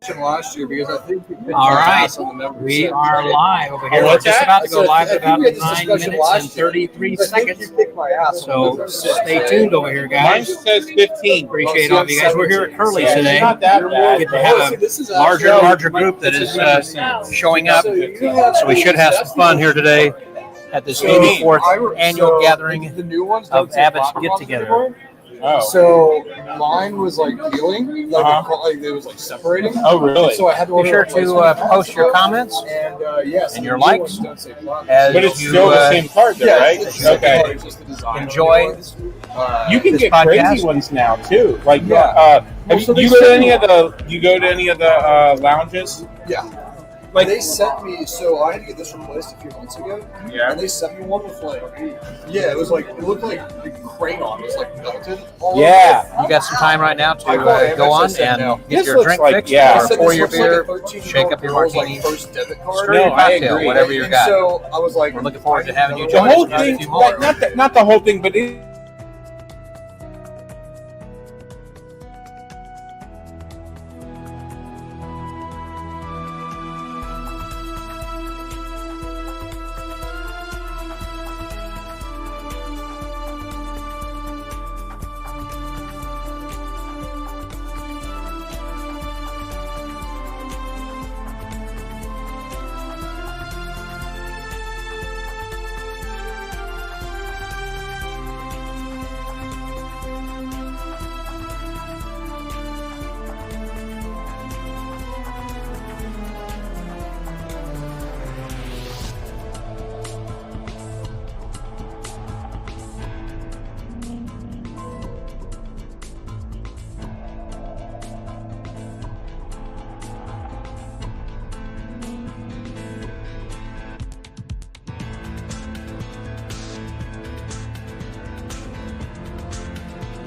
discussion last year because I think all right, we are live over here. We're just about to go live in about 9 minutes and 33 seconds. So stay tuned over here, guys. Mine says 15. Appreciate all of you guys. We're here at Curly's today. Not that bad. Get to have a larger and larger group that is showing up. So we should have some fun here today at this 84th annual gathering of Abbott's get-together. Oh. So mine was like peeling, like it was like separating. Oh, really? So I had to Be sure to post your comments and yes, and your likes. But it's still the same card, though, right? Okay. Enjoy. You can this get podcast. crazy ones now too. Like, you so go to any of the lounges? Yeah. Like they sent me, so I had to get this replaced a few months ago. Yeah. And they sent me one with like, yeah, it was like it looked like the crayon was like melted. Yeah. You got some time right now to go on and get This your looks drink like- fixed yeah. or pour your beer, shake up your martinis, first debit card. stir your No, I cocktail, agree. whatever you And got. so I was like, We're looking forward to having you The join whole us for a thing, few more. not the whole thing, but it.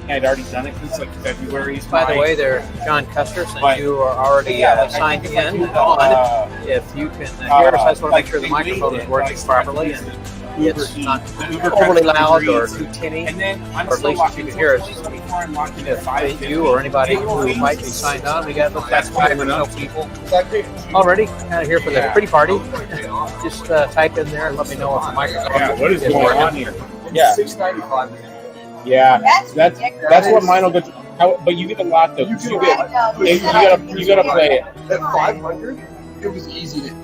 I'd already done it since like February. By the way, there, John Custer, since you are already signed in on, if you can hear us, I just want to make sure the microphone is working properly and it's not overly loud or too tinny, or at least you can hear us. If you or anybody who might be signed on, we got about 5 or so people already here for the pretty party. Just type in there and let me know if the microphone What is is going working. on here? Yeah. $6.95. Yeah, that's what mine will go to. But you get a lot though. You gotta play it. At 500, it was easy to.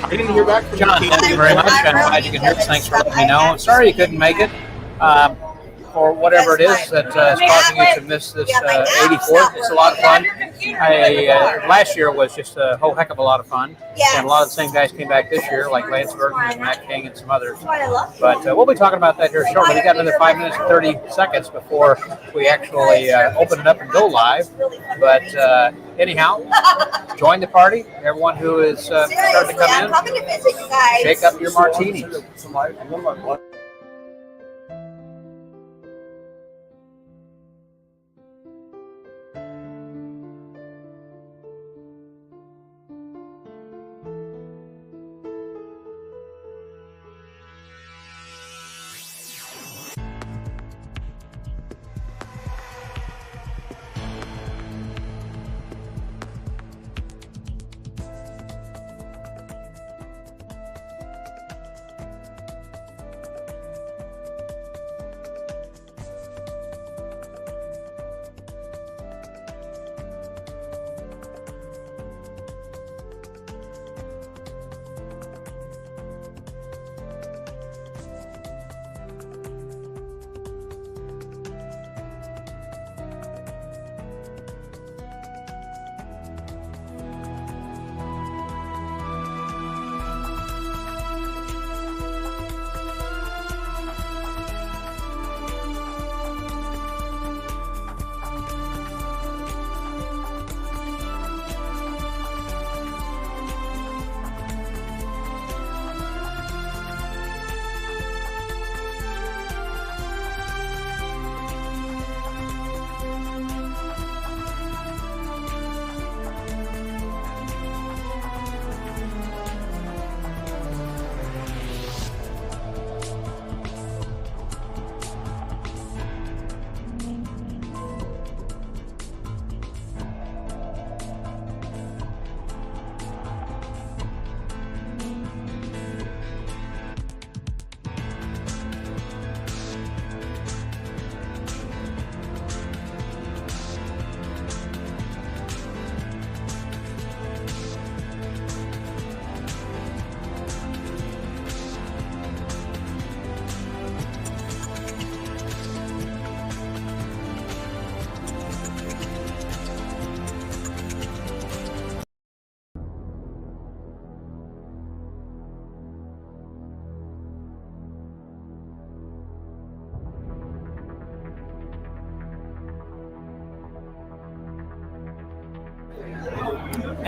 I didn't hear back from John, thank you very much. I'm glad you can hear us. Thanks for letting me know. Sorry you couldn't make it. For whatever it is that is causing you to miss this 84th. It's a lot of fun. Last year was just a whole heck of a lot of fun. And a lot of the same guys came back this year, like Lance Bergman, Matt King, and some others. But we'll be talking about that here shortly. We got another 5 minutes and 30 seconds before we actually open it up and go live. But anyhow, join the party. Everyone who is starting to come in, shake up your martinis.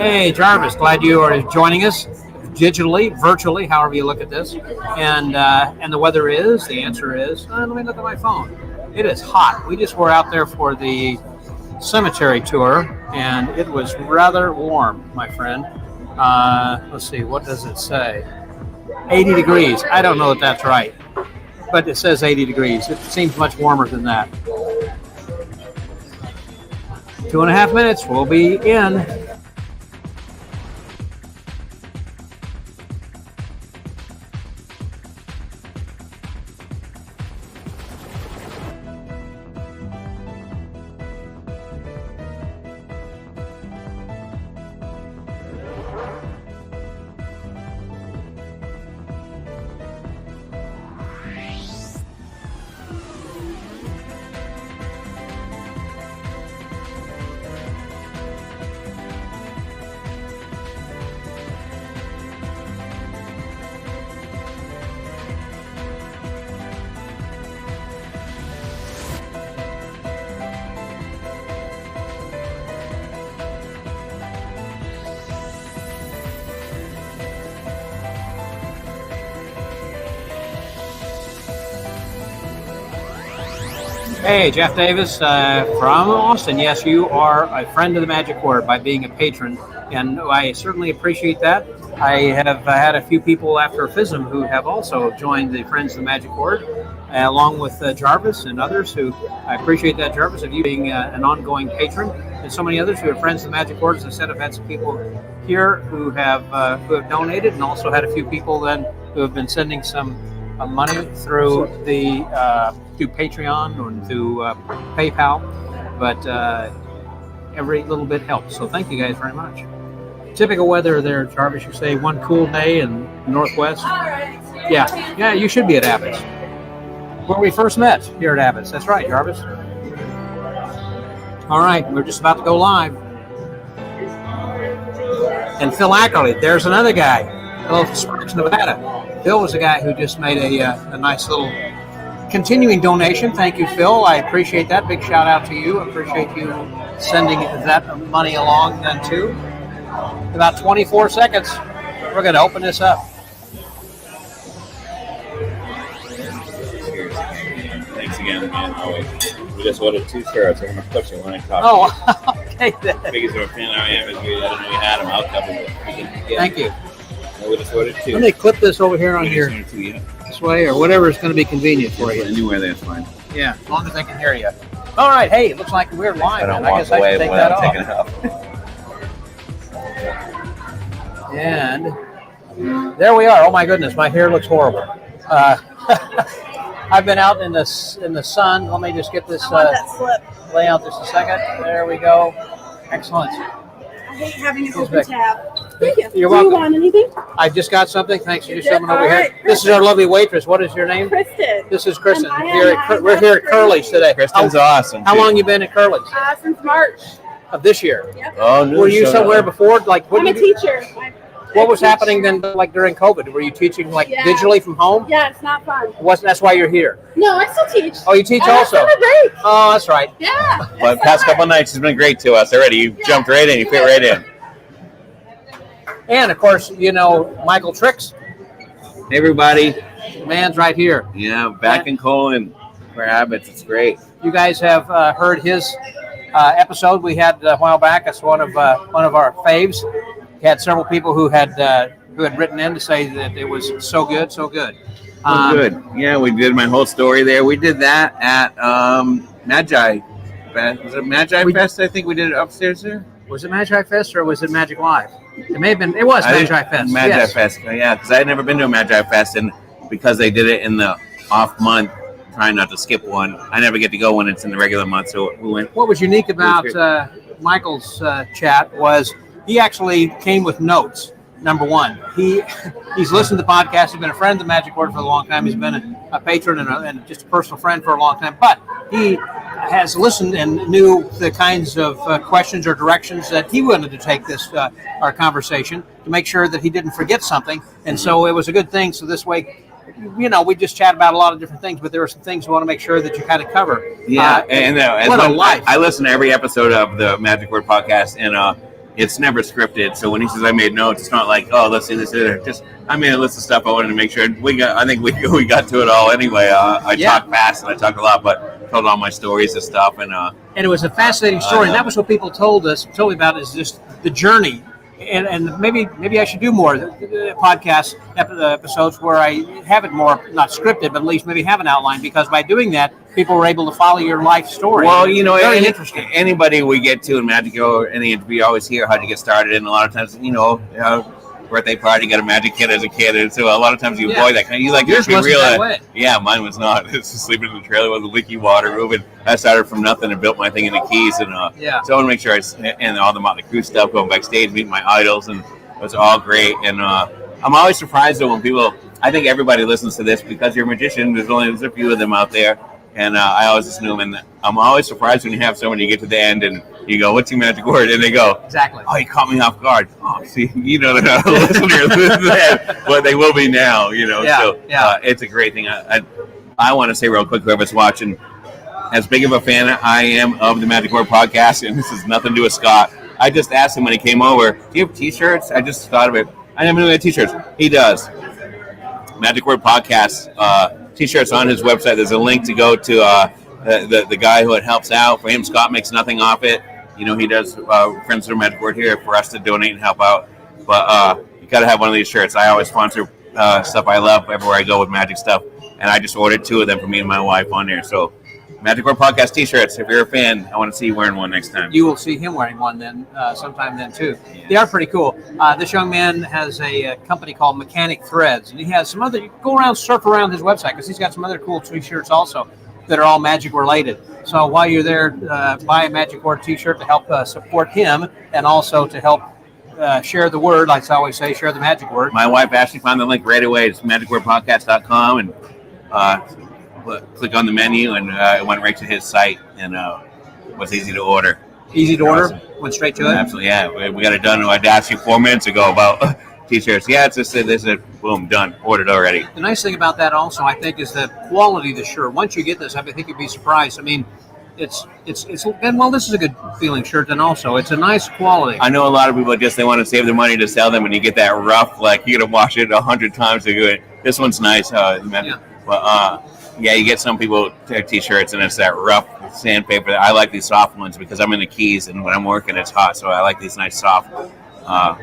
Hey, Jarvis, glad you are joining us digitally, virtually, however you look at this. And the weather is, the answer is, let me look at my phone. It is hot. We just were out there for the cemetery tour, and it was rather warm, my friend. Let's see, what does it say? 80 degrees. I don't know if that's right, but it says 80 degrees. It seems much warmer than that. 2.5 minutes, we'll be in. Hey, Jeff Davis from Austin. Yes, you are a friend of the Magic Word by being a patron, and I certainly appreciate that. I have had a few people after FISM who have also joined the Friends of the Magic Word, along with Jarvis and others who, I appreciate that, Jarvis, of you being an ongoing patron, and so many others who are Friends of the Magic Word. As I said, I've had some people here who have donated, and also had a few people then who have been sending some money through through Patreon or through PayPal, but every little bit helps. So thank you guys very much. Typical weather there, Jarvis. You say one cool day in Northwest. Yeah, you should be at Abbott's, where we first met here at Abbott's. That's right, Jarvis. All right, we're just about to go live. And Phil Ackerley, there's another guy. Hello from Sparks, Nevada. Phil was the guy who just made a nice little continuing donation. Thank you, Phil. I appreciate that. Big shout out to you. I appreciate you sending that money along then too. About 24 seconds. We're going to open this up. Thanks again, man. Always. We just ordered 2 shirts. I'm going to put you when I talk. Oh, okay then. Biggest of a fan I am is I didn't know you had them. I'll cover it. Thank you. We just ordered 2. Let me clip this over here on here this way, or whatever is going to be convenient for you. Anywhere that's fine. Yeah, as long as I can hear you. All right, hey, it looks like we're live. I don't I walk guess I away should take when that I'm off. taking it off. And there we are. Oh my goodness, my hair looks horrible. I've been out in the sun. Let me just get this layout just a second. There we go. Excellent. I hate having an open tab. Thank you. You're Do welcome. you want anything? I just got something. Thanks for just Good. coming over All here. right, This is our lovely waitress. What is your name? Kristen. This is Kristen. And We're here at Curly's today. Kristen's awesome. How long you been at Curly's? Since March. Of this year? Yep. Oh, no. Were you somewhere before? Like, I'm a teacher. What was happening then, like during COVID? Were you teaching digitally from home? Yeah, it's not fun. That's why you're here. No, I still teach. Oh, you teach I also? have a break. Oh, that's right. Yeah. But the past couple of nights has been great to us already. You jumped right in. You fit right in. And of course, you know Michael Tricks. Hey, everybody. The man's right here. Yeah, back in Colon for Abbott's. It's great. You guys have heard his episode we had a while back. It's one of our faves. We had several people who had written in to say that it was so good, so good. Good. Yeah, we did my whole story there. We did that at Magi Fest. Was it Magi Fest? I think we did it upstairs there. Was it Magi Fest or was it Magic Live? It may have been. It was Magi Fest. Magi Fest. Yeah, because I had never been to a Magi Fest, and because they did it in the off month, trying not to skip one, I never get to go when it's in the regular month. So we went. What was unique about Michael's chat was he actually came with notes. Number one, he's listened to the podcast. He's been a friend of the Magic Word for a long time. He's been a patron and just a personal friend for a long time. But he has listened and knew the kinds of questions or directions that he wanted to take this our conversation to make sure that he didn't forget something. And so it was a good thing. So this way, you know, we just chat about a lot of different things, but there are some things we want to make sure that you kind of cover. Yeah, and what a life! I listen to every episode of the Magic Word podcast, and it's never scripted. So when he says I made notes, it's not like, oh, let's see this. Just I made a list of stuff I wanted to make sure I think we got to it all anyway. I talked fast and I talked a lot, but told all my stories and stuff. And it was a fascinating story, and that was what people told me about is just the journey. And maybe I should do more podcast episodes where I have it more not scripted, but at least maybe have an outline, because by doing that, people were able to follow your life story. Well, very interesting. Anybody we get to in Magic or any interview, always hear how'd you get started, and a lot of times, birthday party, got a Magic kit as a kid, and so a lot of times you avoid that kind of. You like yours to be wasn't real. that way. Yeah, mine was not. It's just sleeping in the trailer with a leaky water room, and I started from nothing and built my thing in the Keys, and so I want to make sure and all the Motley Crue stuff, going backstage, meeting my idols, and it was all great. And I'm always surprised though when people. I think everybody listens to this because you're a magician. There's a few of them out there. And I always listen to them, and I'm always surprised when you have someone, you get to the end, and you go, what's your magic word? And they go, exactly. Oh, you caught me off guard. Oh, see, they're not a listener, but they will be now, So it's a great thing. I want to say real quick, whoever's watching, as big of a fan I am of the Magic Word podcast, and this has nothing to do with Scott. I just asked him when he came over, do you have t-shirts? I just thought of it. I never knew he had t-shirts. He does. Magic Word podcast, t-shirts on his website. There's a link to go to the guy who it helps out. For him, Scott makes nothing off it. He does Friends of Magic Word here for us to donate and help out. But you got to have one of these shirts. I always sponsor stuff I love everywhere I go with magic stuff. And I just ordered 2 of them for me and my wife on there. So Magic Word podcast t-shirts. If you're a fan, I want to see you wearing one next time. You will see him wearing one then sometime then too. Yes. They are pretty cool. This young man has a company called Mechanic Threads, and he has some other. You can go around, surf around his website because he's got some other cool t-shirts also that are all magic related. So while you're there, buy a Magic Word t-shirt to help support him, and also to help share the word. Like I always say, share the magic word. My wife actually found the link right away. It's magicwordpodcast.com, and click on the menu, and it went right to his site, and it was easy to order. Easy to order? Awesome. Went straight to it? Absolutely, yeah. We got it done. I asked you 4 minutes ago about t-shirts. Yeah, it's just this, boom, done. Ordered already. The nice thing about that also, I think, is the quality of the shirt. Once you get this, I think you'd be surprised. I mean, it's and well, this is a good feeling shirt, and also it's a nice quality. I know a lot of people they want to save their money to sell them, and you get that rough, like you got to wash it 100 times to do it. This one's nice, but yeah, you get some people t-shirts, and it's that rough sandpaper. I like these soft ones because I'm in the Keys, and when I'm working, it's hot, so I like these nice soft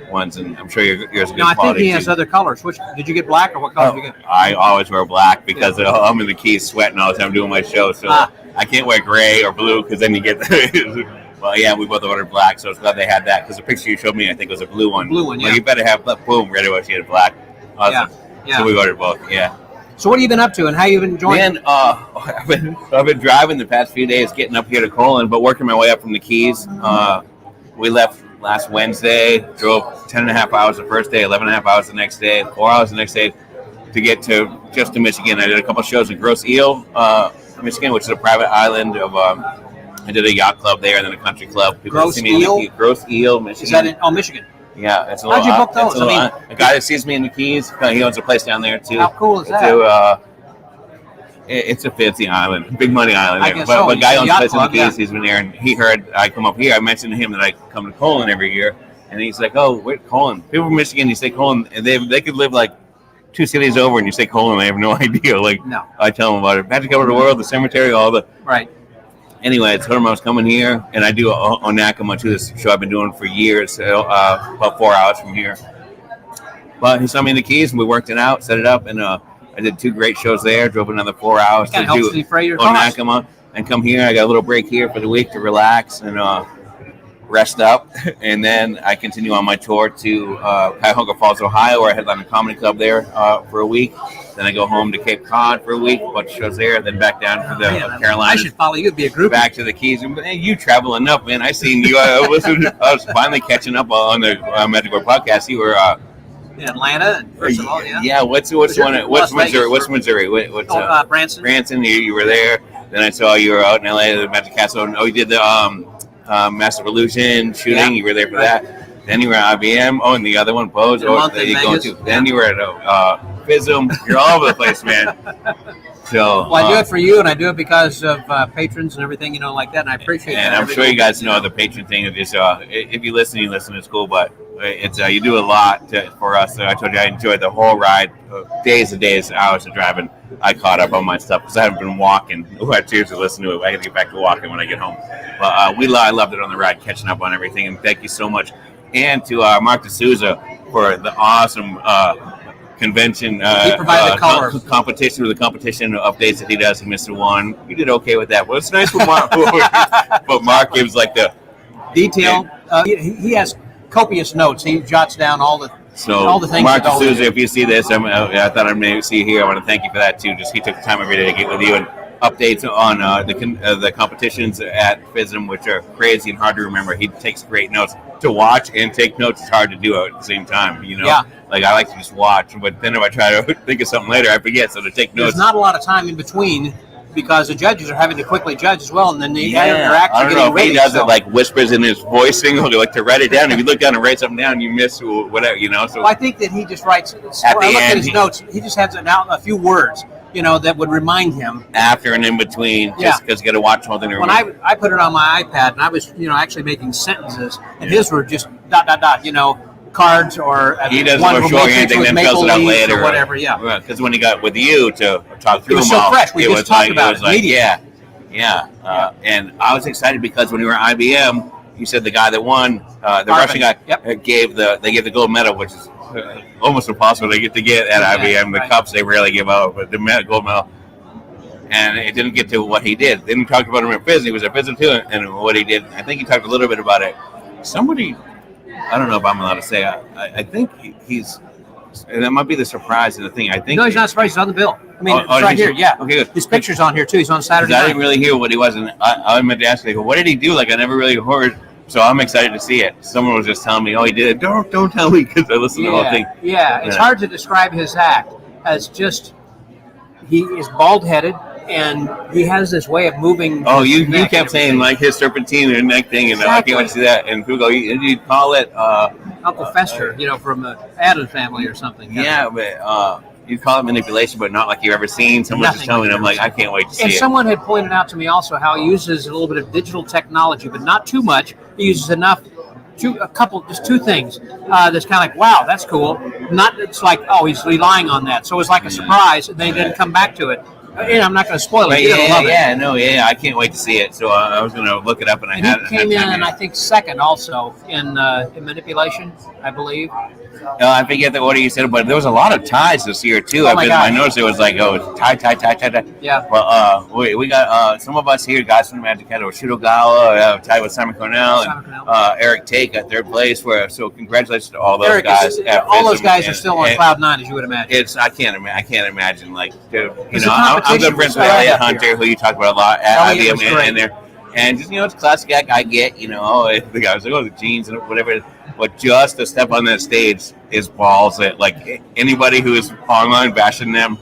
ones, and I'm sure yours is good quality. I think he has other colors. Which did you get, black or what color did you get? I always wear black because I'm in the Keys sweating all the time doing my show, so I can't wear gray or blue because then you get well, yeah, we both ordered black, so I was glad they had that because the picture you showed me, I think, was a blue one. Blue one, yeah. Well, you better have boom, right away she had black. Awesome. Yeah. So we ordered both, yeah. So what have you been up to, and how you been enjoying? Man, I've been driving the past few days, getting up here to Colon, but working my way up from the Keys. We left last Wednesday, drove 10 and a half hours the first day, 11 and a half hours the next day, 4 hours the next day to get to Michigan. I did a couple shows in Grosse Ile, Michigan, which is a private island of. I did a yacht club there and then a country club. Grosse Ile? Grosse Ile, Michigan. Is that in Michigan? Yeah, it's a little. How'd you book those? A guy that sees me in the Keys, he owns a place down there too. How cool is that? It's a fancy island, big money island. I there. guess But so. a guy owns a place in the Keys. Yeah. He's been there, and he heard I come up here. I mentioned to him that I come to Colon every year, and he's like, "Oh, wait, Colon." People from Michigan, you say Colon, and they could live like 2 cities over, and you say Colon, they have no idea. Like, no. I tell them about it. Magic Cover the World, the cemetery, all the right. Anyway, I told him I was coming here, and I do Onakama too. This show I've been doing for years, about 4 hours from here. But he saw me in the Keys, and we worked it out, set it up, and I did 2 great shows there. Drove another 4 hours to do Onakama, and come here. I got a little break here for the week to relax and rest up, and then I continue on my tour to Cuyahoga Falls, Ohio, where I headline a comedy club there for a week. Then I go home to Cape Cod for a week, bunch of shows there, then back down to the Carolinas. I should follow you. It'd be a group. Back to the Keys. Hey, you travel enough, man. I seen you. I was finally catching up on the Magic Word podcast. You were in Atlanta, first of all, yeah. Yeah, what's Missouri? What's Missouri? What's Branson? Branson. You were there. Then I saw you were out in LA, the Magic Castle. Oh, you did the Massive Illusion shooting. Yeah. You were there for that. Then you were at IBM. Oh, and the other one, Bose. Oh, there you go too. Then you were at FISM. You're all over the place, man. So well, I do it for you, and I do it because of patrons and everything, like that, and I appreciate that. And I'm sure you guys know the patron thing is if you listen, it's cool, but it's you do a lot for us. So I told you I enjoyed the whole ride, days and days, hours of driving. I caught up on my stuff because I haven't been walking. I had tears to listen to it. I got to get back to walking when I get home. But I loved it on the ride, catching up on everything, and thank you so much. And to Mark D'Souza for the awesome convention he provided the color. competition with the competition updates that he does. He missed one. You did okay with that. Well, it's nice for Mark, but Mark gives like the detail. He has copious notes. He jots down all the things. Mark D'Souza, if you see this, I thought I'd maybe see you here. I want to thank you for that too. Just he took the time every day to get with you and updates on the competitions at FISM, which are crazy and hard to remember. He takes great notes. To watch and take notes is hard to do at the same time. Yeah. Like I like to just watch, but then if I try to think of something later, I forget. So to take notes, there's not a lot of time in between because the judges are having to quickly judge as well, and then they're actually I don't know if ready, he does it like whispers in his voicing, or like to write it down. If you look down and write something down, you miss whatever, So well, I think that he just writes at the end, at his notes. He just has a few words, that would remind him after and in between, just because you got to watch something. When I put it on my iPad, and I was actually making sentences, and his were just ... cards or he doesn't go short anything, then fills it out later or whatever. Yeah, because when he got with you to talk through it was them so all, fresh. We just talked about it. And I was excited because when we were at IBM, you said the guy that won, the Russian guy, gave the gold medal, which is almost impossible to get at IBM. The cups they rarely give out, but the gold medal. And it didn't get to what he did. Then we talked about him at FISM. He was at FISM too, and what he did. I think he talked a little bit about it. Somebody, I don't know if I'm allowed to say. I think he's, and that might be the surprise in the thing. I think he's not surprised. He's on the bill. I mean, it's right here. Yeah. Okay, good. His picture's on here too. He's on Saturday night. I didn't really hear what he was, and I meant to ask. Like, what did he do? Like, I never really heard. So I'm excited to see it. Someone was just telling me, "Oh, he did it." Don't tell me because I listened to the whole thing. Yeah, it's hard to describe his act as just he is bald-headed. And he has this way of moving. Oh, you kept saying like his serpentine and neck thing, and I can't wait to see that. And people go, you call it Uncle Fester, from the Addams family or something. Yeah, but you call it manipulation, but not like you've ever seen. Someone just telling me, I'm like, I can't wait to see it. And someone had pointed out to me also how he uses a little bit of digital technology, but not too much. He uses enough. Just two things that's kind of like, wow, that's cool. Not it's like, oh, he's relying on that. So it was like a surprise, and they didn't come back to it. I'm not going to spoil it. I can't wait to see it. So I was going to look it up, and he came in, I think, second also in manipulation, I believe. I forget the order you said, but there was a lot of ties this year too. I noticed it was like tie. Yeah. But we got some of us here, guys from the Magic Hat, Shudo Gala, tied with Simon Cornell, and Eric Take at third place. So congratulations to all those guys. All those guys are still on cloud nine, as you would imagine. I can't imagine like I'm good friends with Elliot Hunter, who you talk about a lot at IBM in there. And just, it's a classic act. I get, the guy was like, the jeans and whatever. But just to step on that stage is balls that, like, anybody who is online bashing them,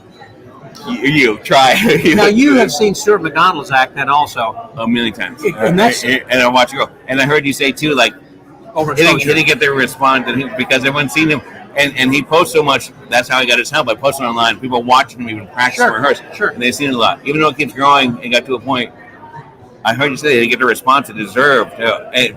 you try. Now, you have seen Stuart McDonald's act then also. A million times. And I watch you go. And I heard you say, too, like, he didn't get their response because everyone's seen him. And he posts so much. That's how he got his help by posting online. People watching him even practice and rehearse. Sure. And they've seen it a lot. Even though it keeps growing, it got to a point. I heard you say they didn't get the response it deserved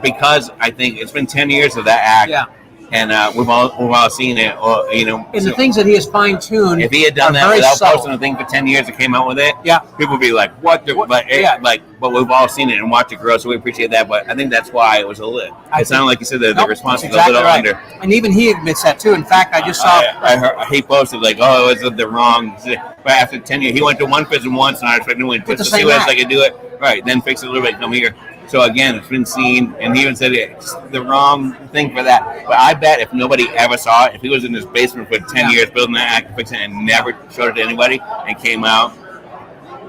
because I think it's been 10 years of that act. Yeah. And we've all seen it. And the things that he has fine-tuned. If he had done that without posting a thing for 10 years and came out with it, people would be like, "What?" But we've all seen it and watched it grow, so we appreciate that. But I think that's why it was a lit. It sounded like you said the response was a little under. And even he admits that too. In fact, I just saw. I heard he posted like, "Oh, it was the wrong." But after 10 years, he went to one FISM once, and I expected to win. So see what else I could do it. Right, then fix it a little bit. Come here. So again, it's been seen, and he even said it's the wrong thing for that. But I bet if nobody ever saw it, if he was in his basement for 10 years building that act, fixing it, and never showed it to anybody, and came out,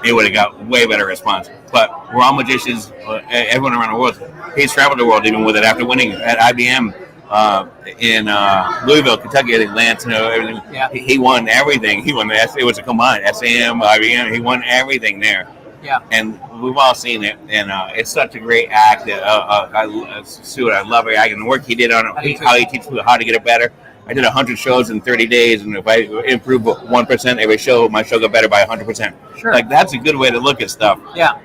it would have got way better response. But we're all magicians. Everyone around the world. He's traveled the world even with it after winning at IBM in Louisville, Kentucky. I think Lance, everything. Yeah. He won everything. He won it was a combined SAM, IBM. He won everything there. Yeah, and we've all seen it, and it's such a great act. Stuart, I love it. And the work he did on it, how he teaches people how to get it better. I did 100 shows in 30 days, and if I improve 1% every show, my show got better by 100%. Sure. Like, that's a good way to look at stuff. Yeah.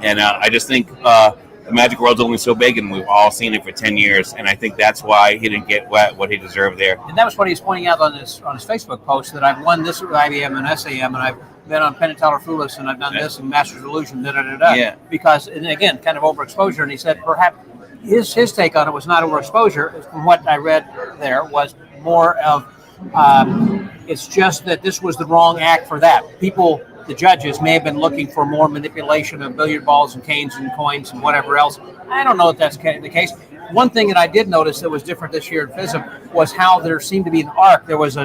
And I just think the magic world's only so big, and we've all seen it for 10 years, and I think that's why he didn't get what he deserved there. And that was what he was pointing out on his Facebook post, that I've won this with IBM and SAM, and I've been on Penn and Teller Foolis, and I've done this and Masters Illusion, da-da-da-da. Yeah. Because, and again, kind of overexposure, and he said perhaps his take on it was not overexposure. From what I read there was more of it's just that this was the wrong act for that. People, the judges, may have been looking for more manipulation of billiard balls and canes and coins and whatever else. I don't know if that's the case. One thing that I did notice that was different this year at FISM was how there seemed to be an arc. There was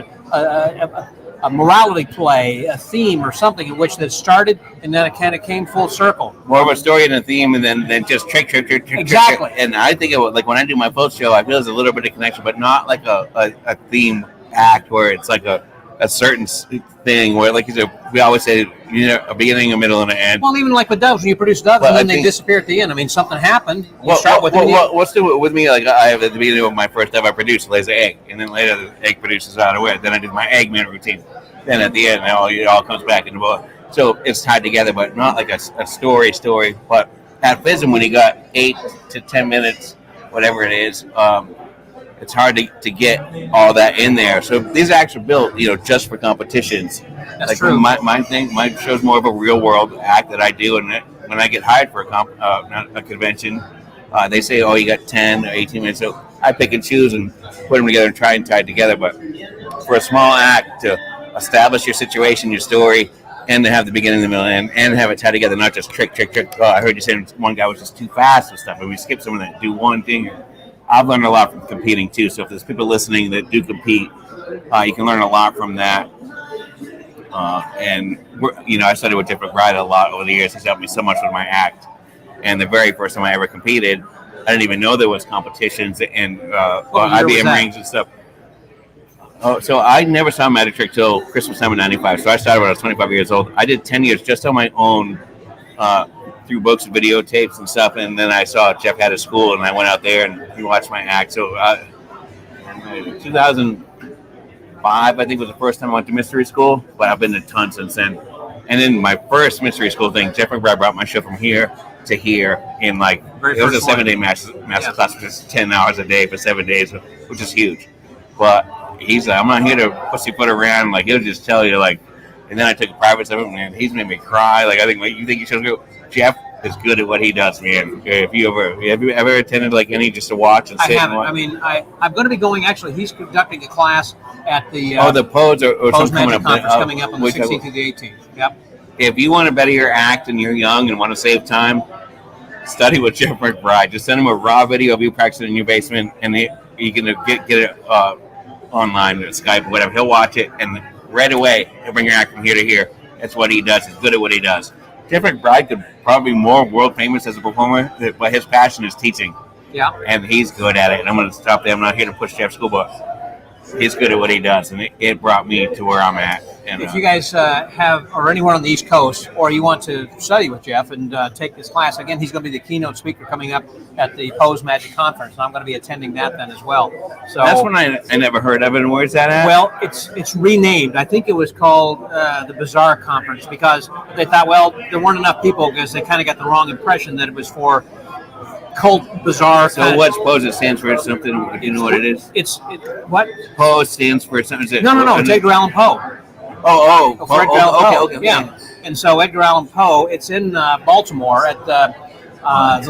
a morality play, a theme or something in which that started and then it kind of came full circle. More of a story and a theme, and then just trick. Exactly. And I think it was, like, when I do my post show, I feel there's a little bit of connection, but not like a theme act where it's like a certain thing where, like you said, we always say, a beginning, a middle, and an end. Well, even like with Doves, when you produce Doves and then they disappear at the end. I mean, something happened. What's with me? Like, I have at the beginning of my first Dove I produced lays an egg, and then later the egg produces out of it. Then I did my Eggman routine. Then at the end, it all comes back into book. So it's tied together, but not like a story. But at FISM, when you got 8 to 10 minutes, whatever it is, it's hard to get all that in there. So these acts are built, just for competitions. That's like true. My show's more of a real world act that I do, and when I get hired for a convention, they say, "Oh, you got 10 or 18 minutes." So I pick and choose and put them together and try and tie it together. But for a small act to establish your situation, your story, and to have the beginning, the middle, and have it tied together, not just trick. Oh, I heard you saying one guy was just too fast and stuff, and we skip some of that, do one thing. I've learned a lot from competing too. So if there's people listening that do compete, you can learn a lot from that. And I studied with Jeff McBride a lot over the years. He's helped me so much with my act. And the very first time I ever competed, I didn't even know there was competitions and IBM rings and stuff. Oh, so I never saw Magic Trick till Christmas time of '95. So I started when I was 25 years old. I did 10 years just on my own, through books and videotapes and stuff. And then I saw Jeff had a school, and I went out there and he watched my act. So 2005, I think, was the first time I went to mystery school, but I've been to tons since then. And then my first mystery school thing, Jeff McBride brought my show from here to here in it was a 7-day master class, which is 10 hours a day for 7 days, which is huge. But he's like, I'm not here to pussyfoot around. Like, he'll just tell you, like, and then I took a private stuff, and he's made me cry. Like, I think, you think you should go. Jeff is good at what he does, man. Have you ever attended any just to watch and sit? I haven't. And watch? I mean, I'm going to be going. Actually, he's conducting a class at the the Pose or Pose something Magic Conference coming up on the 16th to the 18th. Yep. If you want to better your act and you're young and want to save time, study with Jeff McBride. Just send him a raw video of you practicing in your basement, and you can get it online, Skype, or whatever. He'll watch it, and right away he'll bring your act from here to here. That's what he does. He's good at what he does. Jeff McBride could probably be more world famous as a performer, but his passion is teaching. Yeah. And he's good at it. And I'm going to stop there. I'm not here to push Jeff's school, but he's good at what he does, and it brought me to where I'm at. And, if you guys or anyone on the East Coast, or you want to study with Jeff and take this class, again, he's going to be the keynote speaker coming up at the Pose Magic Conference, and I'm going to be attending that then as well. So that's one I never heard of it. And where's that at? Well, it's renamed. I think it was called the Bazaar Conference, because they thought, well, there weren't enough people, because they kind of got the wrong impression that it was for cult bazaar. So what's Pose? It stands for something. Do you know what it is? What? Pose stands for something. No. It's Edgar Allan Poe. Okay. Yeah. And so Edgar Allan Poe, it's in Baltimore at the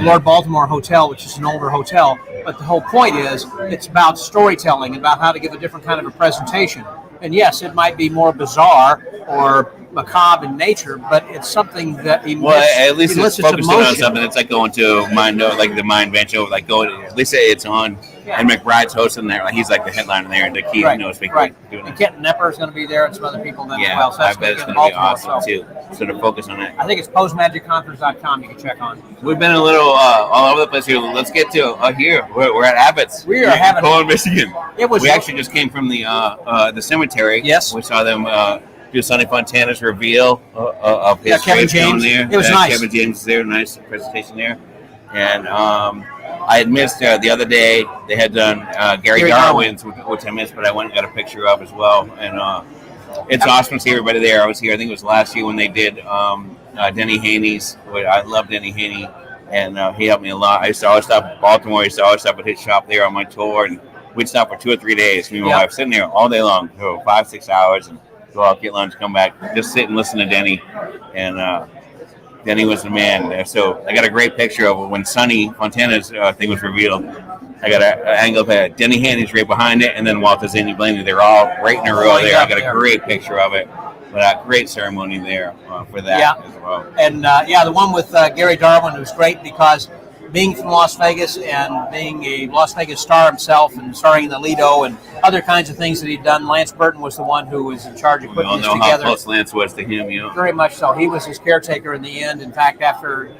Lord Baltimore Hotel, which is an older hotel. But the whole point is it's about storytelling, about how to give a different kind of a presentation. And yes, it might be more bizarre or macabre in nature, but it's something that at least it's focused on something that's like going to the Mind Bench, at least it's on. Yeah. And McBride's hosting there. He's like the headliner there, and the key speaker. Right. And Kent Nepper is going to be there, and some other people then as well. So I bet it's going to be awesome too. So to focus on it. I think it's postmagicconference.com. You can check on. We've been a little all over the place here. Let's get to here. We're at Abbott's. We are having Cohen, Michigan. We actually just came from the cemetery. Yes. We saw them do Sonny Fontana's reveal of his Kevin James. there. It was nice. Kevin James was there. Nice presentation there. And I had missed the other day. They had done Gary Darwin's, which I missed, but I went and got a picture of as well. And it's awesome to see everybody there. I was here. I think it was last year when they did Denny Haney's. I love Denny Haney, and he helped me a lot. I used to always stop in Baltimore. I used to always stop at his shop there on my tour, and we'd stop for 2 or 3 days. Me and my wife sitting there all day long, for 5-6 hours, and go out, get lunch, come back, just sit and listen to Denny. And Denny was the man. So I got a great picture of when Sonny Fontana's thing was revealed. I got an angle of Denny Haney's right behind it, and then Walter Zany Blaney. They're all right in a row there. I got a great picture of it. But a great ceremony there for that as well. And the one with Gary Darwin was great because being from Las Vegas and being a Las Vegas star himself and starring in the Lido and other kinds of things that he'd done, Lance Burton was the one who was in charge of putting this together. We all know how close Lance was to him, Very much so. He was his caretaker in the end. In fact, after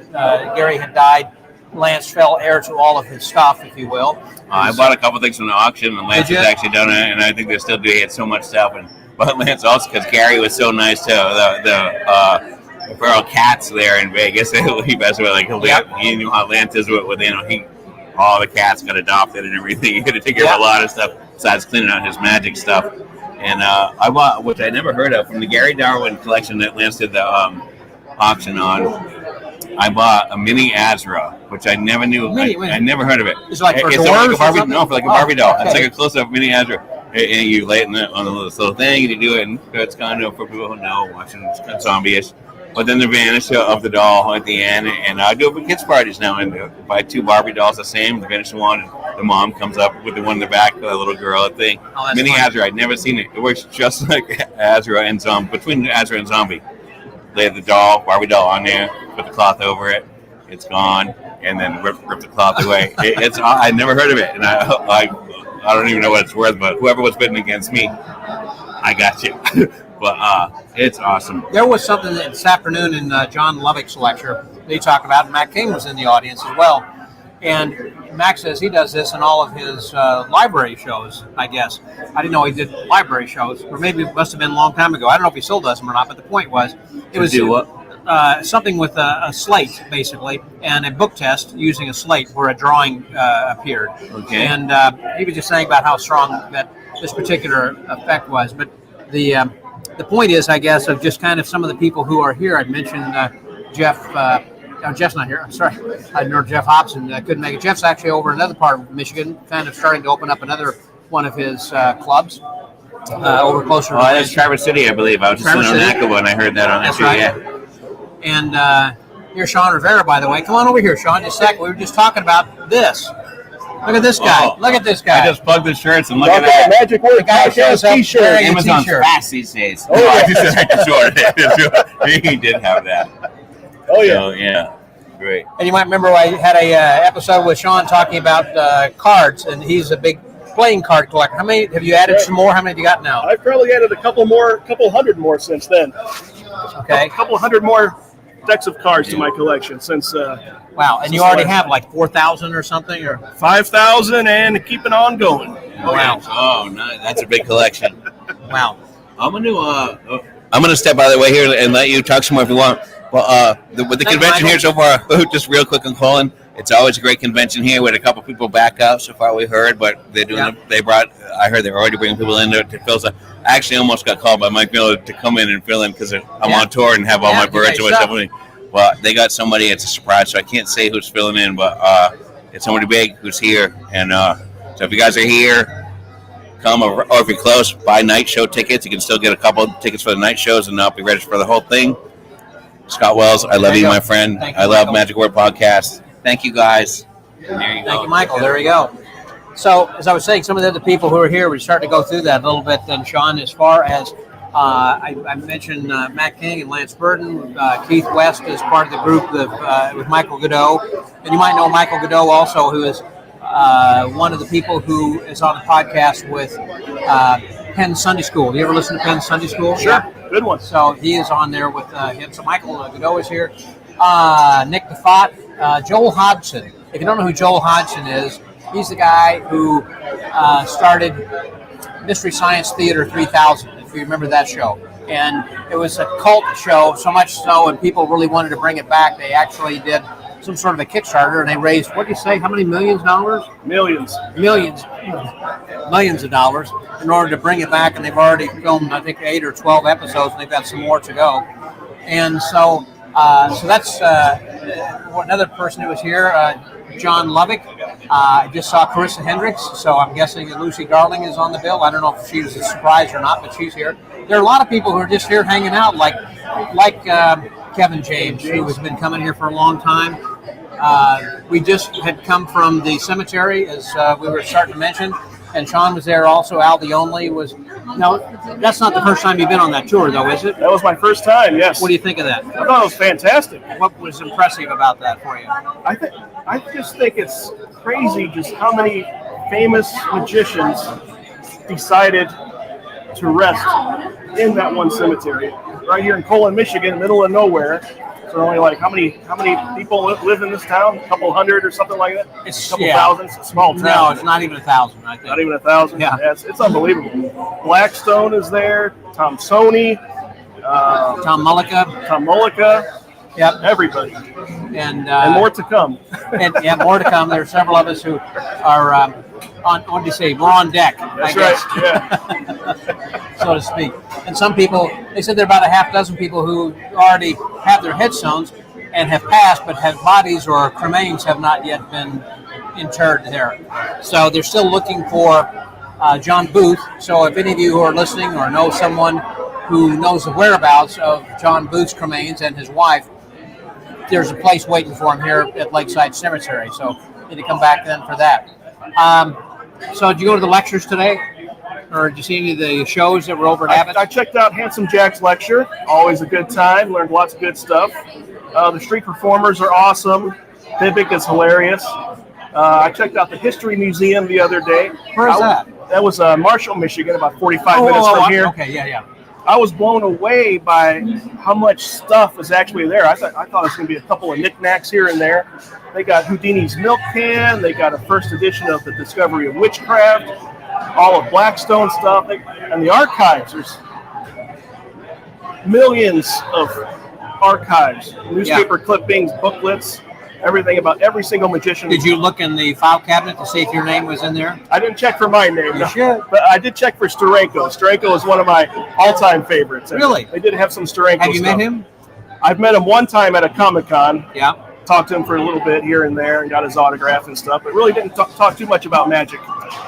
Gary had died, Lance fell heir to all of his stuff, if you will. I bought a couple things from the auction, and Lance has actually done it, and I think they're still doing it. He had so much stuff. But Lance also, because Gary was so nice too. The feral cats there in Vegas, he basically he knew how Lance is with all the cats got adopted and everything. He had to take care of a lot of stuff besides cleaning out his magic stuff. And I bought, which I never heard of, from the Gary Darwin collection that Lance did the auction on. I bought a mini Azra, which I never knew. I never heard of it. It's like for a Barbie. No, for like a Barbie doll. Okay. It's like a close-up mini Azra. And you lay it on the little thing, and you do it, and it's kind of for people who know, watching it's kind of zombie-ish. But then the vanish of the doll at the end, and I do it for kids' parties now, and buy 2 Barbie dolls the same, the vanish one, and the mom comes up with the one in the back, the little girl thing. Mini Azra, I'd never seen it. It works just like Azra and Zombie, between Azra and Zombie. Lay the doll, Barbie doll on there, put the cloth over it, it's gone, and then rip the cloth away. I'd never heard of it, and I don't even know what it's worth, but whoever was bidding against me, I got you. But it's awesome. There was something this afternoon in John Lovick's lecture they talked about, and Matt King was in the audience as well. And Max says he does this in all of his library shows, I guess. I didn't know he did library shows, or maybe it must have been a long time ago. I don't know if he still does them or not, but the point was it was something with a slate, basically, and a book test using a slate where a drawing appeared. Okay. And he was just saying about how strong that this particular effect was. But the point is, I guess, of just kind of some of the people who are here. I'd mentioned Jeff. Jeff's not here. I'm sorry. I know Jeff Hodgson couldn't make it. Jeff's actually over in another part of Michigan, kind of starting to open up another one of his clubs over closer. Oh, that's Traverse City, I believe. I was just in Onakava and I heard that on the show. Right. Yeah. And here's Sean Rivera, by the way. Come on over here, Sean. Just a sec. We were just talking about this. Look at this guy. Oh, look at this guy. I just plugged the shirts and look at that. Magic Word Podcast T-shirt. Amazon's fast these days. Oh, yeah. I just ordered it. He did have that. Oh, yeah. So, yeah. Great. And you might remember I had a episode with Sean talking about cards, and he's a big playing card collector. How many have you added? Some more? How many have you got now? I've probably added a couple hundred more since then. Okay. A couple hundred more decks of cards to my collection since. Wow, and you already have like 4,000 or something, or 5,000, and keeping on going. Wow. Oh, nice. That's a big collection. Wow. I'm gonna step out of the way here and let you talk some more if you want. Well, with the convention here so far, just real quick on Colin, it's always a great convention here. We had a couple people back out so far we heard, but they're doing. I heard they're already bringing people in to fill. I actually almost got called by Mike Miller to come in and fill in because I'm on tour and have all my birds and stuff. Well, they got somebody. It's a surprise, so I can't say who's filling in, but it's somebody big who's here. And so if you guys are here, come, or if you're close, buy night show tickets. You can still get a couple of tickets for the night shows and not be registered for the whole thing. Scott Wells, I love you, my friend. I love Magic Word Podcast. Thank you, guys. Thank you, Michael. There we go. So, as I was saying, some of the other people who are here, we're starting to go through that a little bit then, Sean, as far as I mentioned Matt King and Lance Burton. Keith West is part of the group with Michael Godot. And you might know Michael Godot also, who is one of the people who is on the podcast with Penn Sunday School. You ever listen to Penn Sunday School? Sure. Yeah. Good one. So he is on there with him. So Michael Godot is here. Nick DeFott, Joel Hodgson. If you don't know who Joel Hodgson is, he's the guy who started Mystery Science Theater 3000, if you remember that show. And it was a cult show, so much so, and people really wanted to bring it back. They actually did some sort of a Kickstarter, and they raised, what do you say, how many millions of dollars? Millions. Millions of dollars in order to bring it back, and they've already filmed, I think, 8 or 12 episodes, and they've got some more to go. And so that's another person who was here, John Lovick. I just saw Carissa Hendricks, so I'm guessing that Lucy Darling is on the bill. I don't know if she was a surprise or not, but she's here. There are a lot of people who are just here hanging out, like Kevin James, who has been coming here for a long time. We just had come from the cemetery, as we were starting to mention, and Sean was there also. Al the Only was. No, that's not the first time you've been on that tour, though, is it? That was my first time. Yes. What do you think of that? I thought it was fantastic. What was impressive about that for you? I just think it's crazy just how many famous magicians decided to rest in that one cemetery right here in Colon, Michigan, middle of nowhere. So only like how many people live in this town? A couple hundred or something like that? It's a couple thousand. It's a small town. No, it's not even 1,000. I think. Not even 1,000. Yeah, it's unbelievable. Blackstone is there. Tom Sony. Tom Mullica. Yep. Everybody. And more to come. and more to come. There are several of us who are on. What do you say? We're on deck. That's I guess. right. Yeah. So to speak. And some people, they said there are about a half dozen people who already have their headstones and have passed, but have bodies or cremains have not yet been interred there. So they're still looking for John Booth. So if any of you who are listening or know someone who knows the whereabouts of John Booth's cremains and his wife, there's a place waiting for him here at Lakeside Cemetery. So you need to come back then for that. So did you go to the lectures today? Or did you see any of the shows that were over at Abbott? I checked out Handsome Jack's lecture. Always a good time. Learned lots of good stuff. The street performers are awesome. Bibic is hilarious. I checked out the History Museum the other day. Where is that? That was Marshall, Michigan, about 45 minutes from here. Okay, yeah. I was blown away by how much stuff is actually there. I thought it was going to be a couple of knickknacks here and there. They got Houdini's milk can. They got a first edition of The Discovery of Witchcraft. All of Blackstone stuff. And the archives. There's millions of archives. Newspaper clippings, booklets, everything about every single magician. Did you look in the file cabinet to see if your name was in there? I didn't check for my name. You should. But I did check for Steranko. Steranko is one of my all-time favorites. Really? They did have some Steranko Have you met him? I've met him one time at a Comic-Con. Yeah. Talked to him for a little bit here and there and got his autograph and stuff, but really didn't talk too much about magic.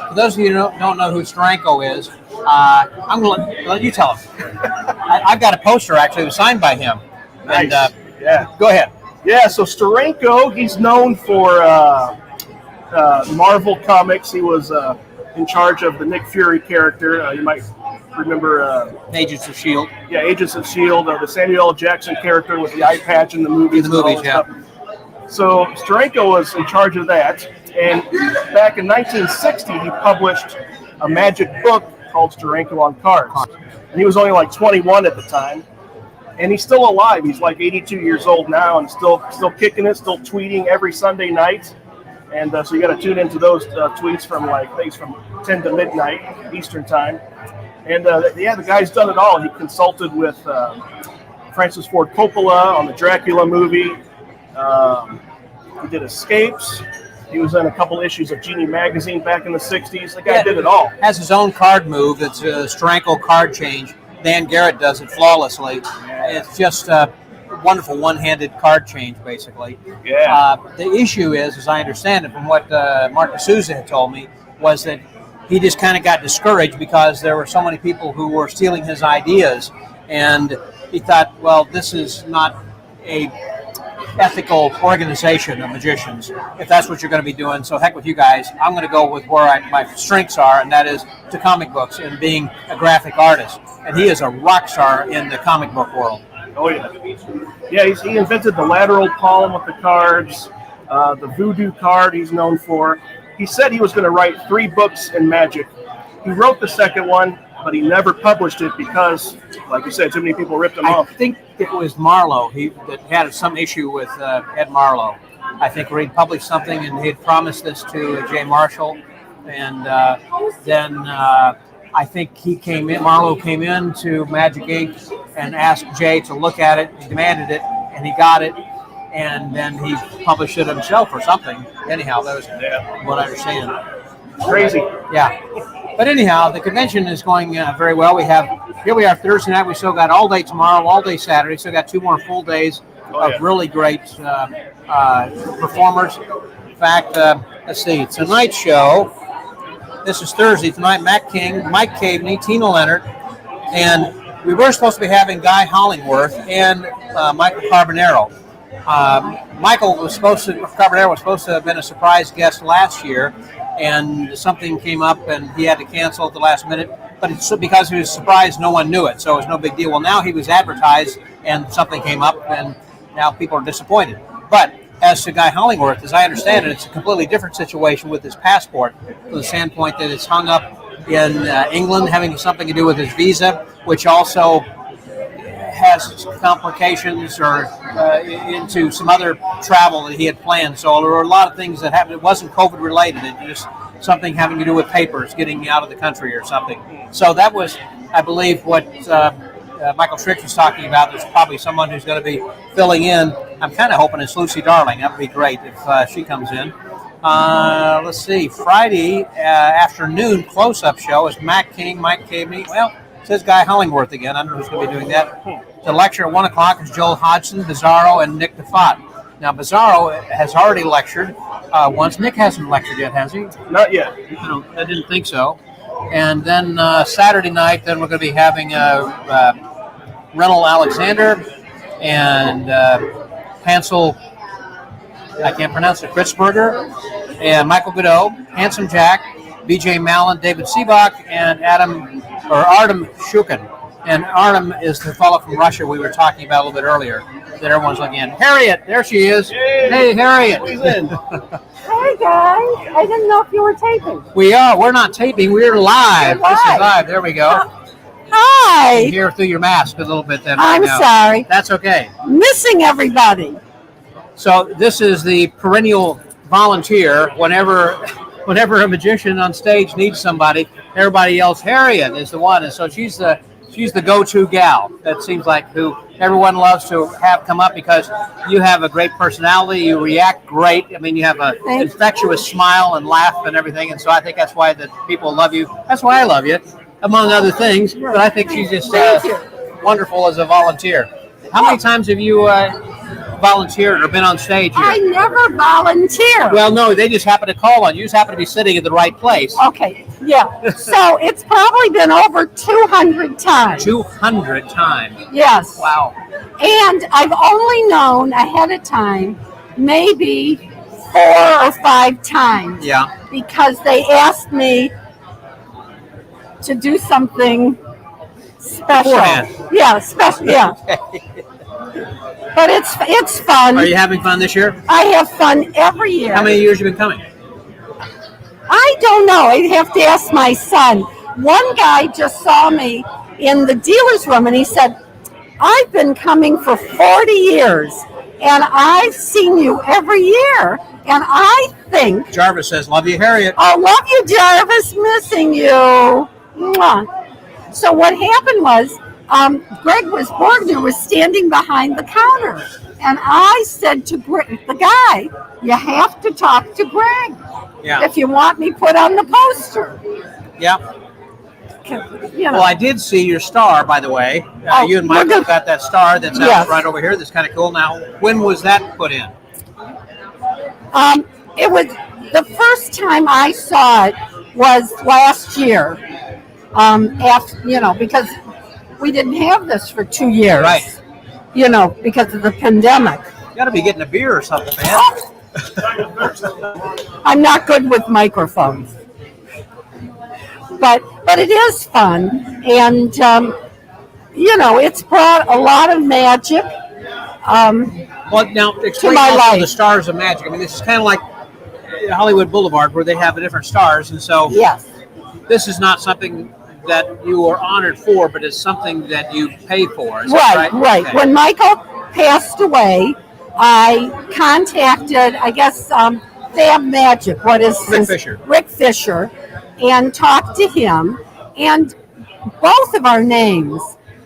For those of you who don't know who Steranko is, I'm going to let you tell him. I've got a poster, actually, that was signed by him. Nice. And, yeah. Go ahead. Yeah, so Steranko, he's known for Marvel Comics. He was in charge of the Nick Fury character. You might remember Agents of S.H.I.E.L.D. Yeah, Agents of S.H.I.E.L.D., the Samuel L. Jackson character with the eye patch in the movies. Yeah. So Steranko was in charge of that. And back in 1960, he published a magic book called Steranko on Cards. And he was only like 21 at the time. And he's still alive. He's like 82 years old now and still kicking it, still tweeting every Sunday night. And so you got to tune into those tweets from from 10 to midnight Eastern time. And the guy's done it all. He consulted with Francis Ford Coppola on the Dracula movie. He did Escapes. He was in a couple issues of Genie magazine back in the 60s. The guy did it all. Has his own card move. It's a Steranko card change. Dan Garrett does it flawlessly. It's just a wonderful one-handed card change, basically. Yeah. The issue is, as I understand it, from what Mark D'Souza had told me, was that he just kind of got discouraged because there were so many people who were stealing his ideas, and he thought, well, this is not a ethical organization of magicians, if that's what you're going to be doing. So heck with you guys. I'm going to go with where my strengths are, and that is to comic books and being a graphic artist. And he is a rock star in the comic book world. Oh, yeah. Yeah, he invented the lateral palm with the cards, the voodoo card he's known for. He said he was going to write 3 books in magic. He wrote the second one, but he never published it because, like you said, too many people ripped him off. I think it was Marlowe that had some issue with Ed Marlowe. I think where he'd published something and he'd promised this to Jay Marshall, and then I think Marlowe came in to Magic Inc. and asked Jay to look at it. He demanded it, and he got it. and then he published it himself or something. Anyhow, that was what I understand. Crazy. Yeah. But anyhow, the convention is going very well. Here we are Thursday night. We still got all day tomorrow, all day Saturday. Still got 2 more full days of really great performers. In fact, let's see, tonight's show, this is Thursday tonight, Matt King, Mike Caveney, Tina Leonard, and we were supposed to be having Guy Hollingworth and Michael Carbonaro. Carbonaro was supposed to have been a surprise guest last year, and something came up and he had to cancel at the last minute. But it's because he was surprised, no one knew it, so it was no big deal. Well, now he was advertised and something came up, and now people are disappointed. But as to Guy Hollingworth, as I understand it, it's a completely different situation with his passport, from the standpoint that it's hung up in England, having something to do with his visa, which also has complications or into some other travel that he had planned. So there were a lot of things that happened. It wasn't COVID related. It was something having to do with papers, getting out of the country or something. So that was, I believe, what Michael Strick was talking about. There's probably someone who's going to be filling in. I'm kind of hoping it's Lucy Darling. That would be great if she comes in. Let's see. Friday afternoon close-up show is Matt King, Mike Caveney. Well, it says Guy Hollingworth again. I don't know who's going to be doing that. The lecture at 1 o'clock is Joel Hodgson, Bizarro, and Nick DeFott. Now, Bizarro has already lectured once. Nick hasn't lectured yet, has he? Not yet. I didn't think so. And then Saturday night, then we're going to be having Renal Alexander and Hansel, I can't pronounce it, Kritzberger, and Michael Godot, Handsome Jack, B.J. Mallon, David Seabach, and Artem Shukin. And Artem is the fellow from Russia we were talking about a little bit earlier that everyone's looking at. Harriet, there she is. Hey, Harriet. Hey, guys. I didn't know if you were taping. We are. We're not taping. We're live. You're live. This is live. There we go. Hi. You hear through your mask a little bit then. I'm right now. sorry. That's okay. Missing everybody. So this is the perennial volunteer. Whenever a magician on stage needs somebody, everybody else, Harriet is the one. And so she's the go-to gal. That seems like who everyone loves to have come up because you have a great personality. You react great. I mean, you have an infectious smile and laugh and everything. And so I think that's why that people love you. That's why I love you, among other things. But I think she's just wonderful as a volunteer. How many times have you volunteered or been on stage here? I never volunteer. Well, no, they just happen to call on you. You just happen to be sitting in the right place. Okay, yeah. So it's probably been over 200 times. 200 times. Yes. Wow. And I've only known ahead of time maybe 4 or 5 times. Yeah. Because they asked me to do something special. Beforehand. Yeah, special. Yeah. But it's fun. Are you having fun this year? I have fun every year. How many years have you been coming? I don't know. I have to ask my son. One guy just saw me in the dealer's room and he said, I've been coming for 40 years and I've seen you every year. And I think... Jarvis says, love you, Harriet. Oh, love you, Jarvis. Missing you. Mwah. So what happened was, Greg Borgner was standing behind the counter. And I said to the guy, you have to talk to Greg if you want me put on the poster. Yeah. You know. Well, I did see your star, by the way. You and Michael got that star that's out right over here. That's kind of cool. Now, when was that put in? It was the first time I saw it was last year. After, because we didn't have this for 2 years. Right. Because of the pandemic. You got to be getting a beer or something, man. I'm not good with microphones. But it is fun. And, it's brought a lot of magic well, now, explain also the stars of magic. I mean, this is kind of like Hollywood Boulevard where they have the different stars. And so this is not something that you are honored for, but it's something that you pay for. Is that right? Okay. When Michael passed away, I contacted, I guess, Fab Magic. What is Rick Fisher, and talked to him. And both of our names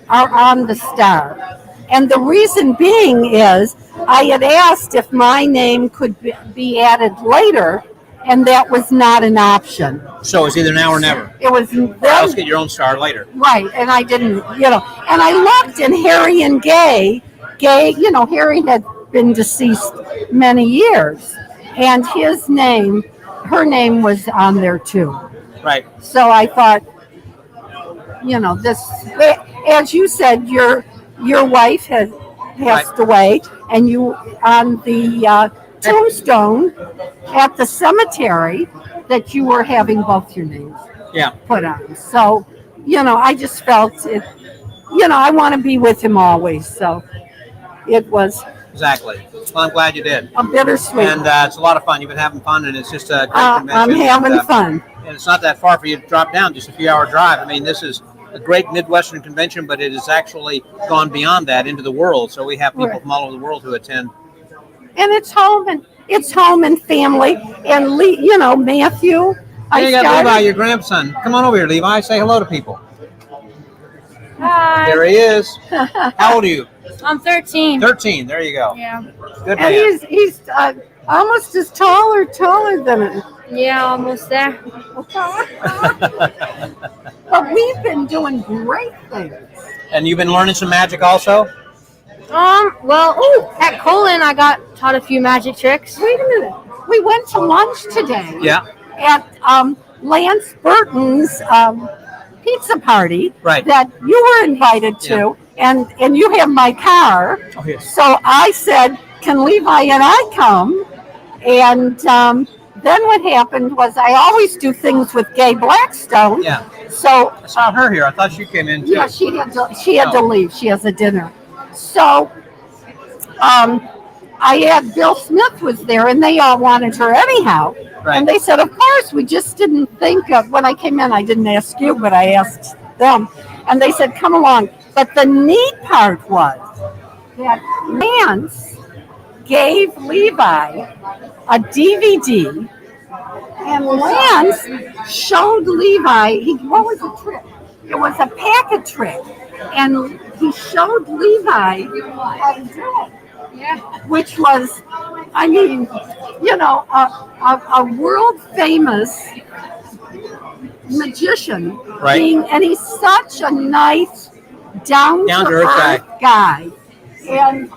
are on the star. And the reason being is I had asked if my name could be added later, and that was not an option. So it's either now or never. It was Or else get your own star later. right, and I didn't, and I looked, and Harry and Gay, Harry had been deceased many years, and her name was on there too. Right. So I thought, this, as you said, your wife had passed away, and you on the tombstone at the cemetery that you were having both your names put on. So, I just felt it. I want to be with him always. So it was exactly. Well, I'm glad you did. A bittersweet. And it's a lot of fun. You've been having fun, and it's just a great convention. I'm having fun. And it's not that far for you to drop down, just a few-hour drive. I mean, this is a great Midwestern convention, but it has actually gone beyond that into the world. So we have people from all over the world who attend. And it's home and family. And Matthew. Hey, you got Levi, your grandson. Come on over here, Levi. Say hello to people. Hi. There he is. How old are you? I'm 13. 13. There you go. Yeah. Good and man. he's almost as taller than it. Yeah, almost there. But we've been doing great things. And you've been learning some magic also? Well, at Colin, I got taught a few magic tricks. Wait a minute. We went to lunch today. Yeah. At Lance Burton's pizza party Right. that you were invited to, and you have my car. Oh, yes. So I said, can Levi and I come? And then what happened was I always do things with Gay Blackstone. Yeah. So I saw her here. I thought she came in too. yeah, she had to leave. She has a dinner. So I had Bill Smith was there, and they all wanted her anyhow. Right. And they said, of course, we just didn't think of, when I came in, I didn't ask you, but I asked them. And they said, come along. But the neat part was that Lance gave Levi a DVD, and Lance showed Levi, what was the trick? It was a packet trick. And he showed Levi how to do it. Yeah. Which was, I mean, a world famous magician. Right. And he's such a nice, down to earth guy. And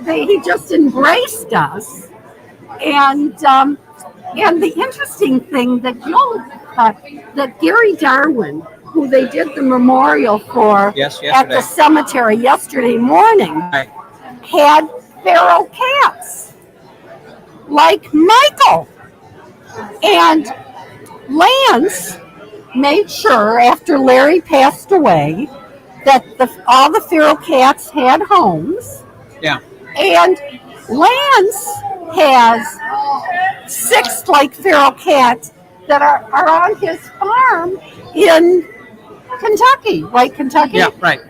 he just embraced us. And the interesting thing that Gary Darwin, who they did the memorial for at the cemetery yesterday morning, Right. had feral cats like Michael. And Lance made sure after Larry passed away that all the feral cats had homes. Yeah. And Lance has 6 feral cats that are on his farm in Kentucky, right? Kentucky? Yeah, right.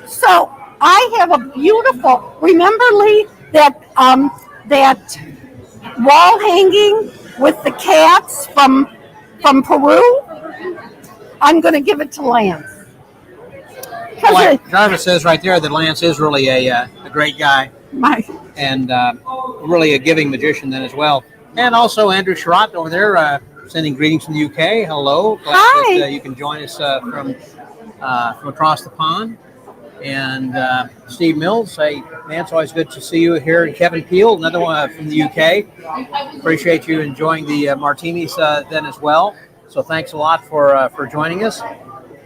So I have a beautiful, remember, Lee, that wall hanging with the cats from Peru? I'm going to give it to Lance. Well, Jarvis says right there that Lance is really a great guy and really a giving magician then as well. And also Andrew Sherratt over there sending greetings from the UK. Hello. Glad that you can join us from across the pond. And Steve Mills, say, man, it's always good to see you here. And Kevin Peel, another one from the UK. Appreciate you enjoying the Martinis then as well. So thanks a lot for joining us.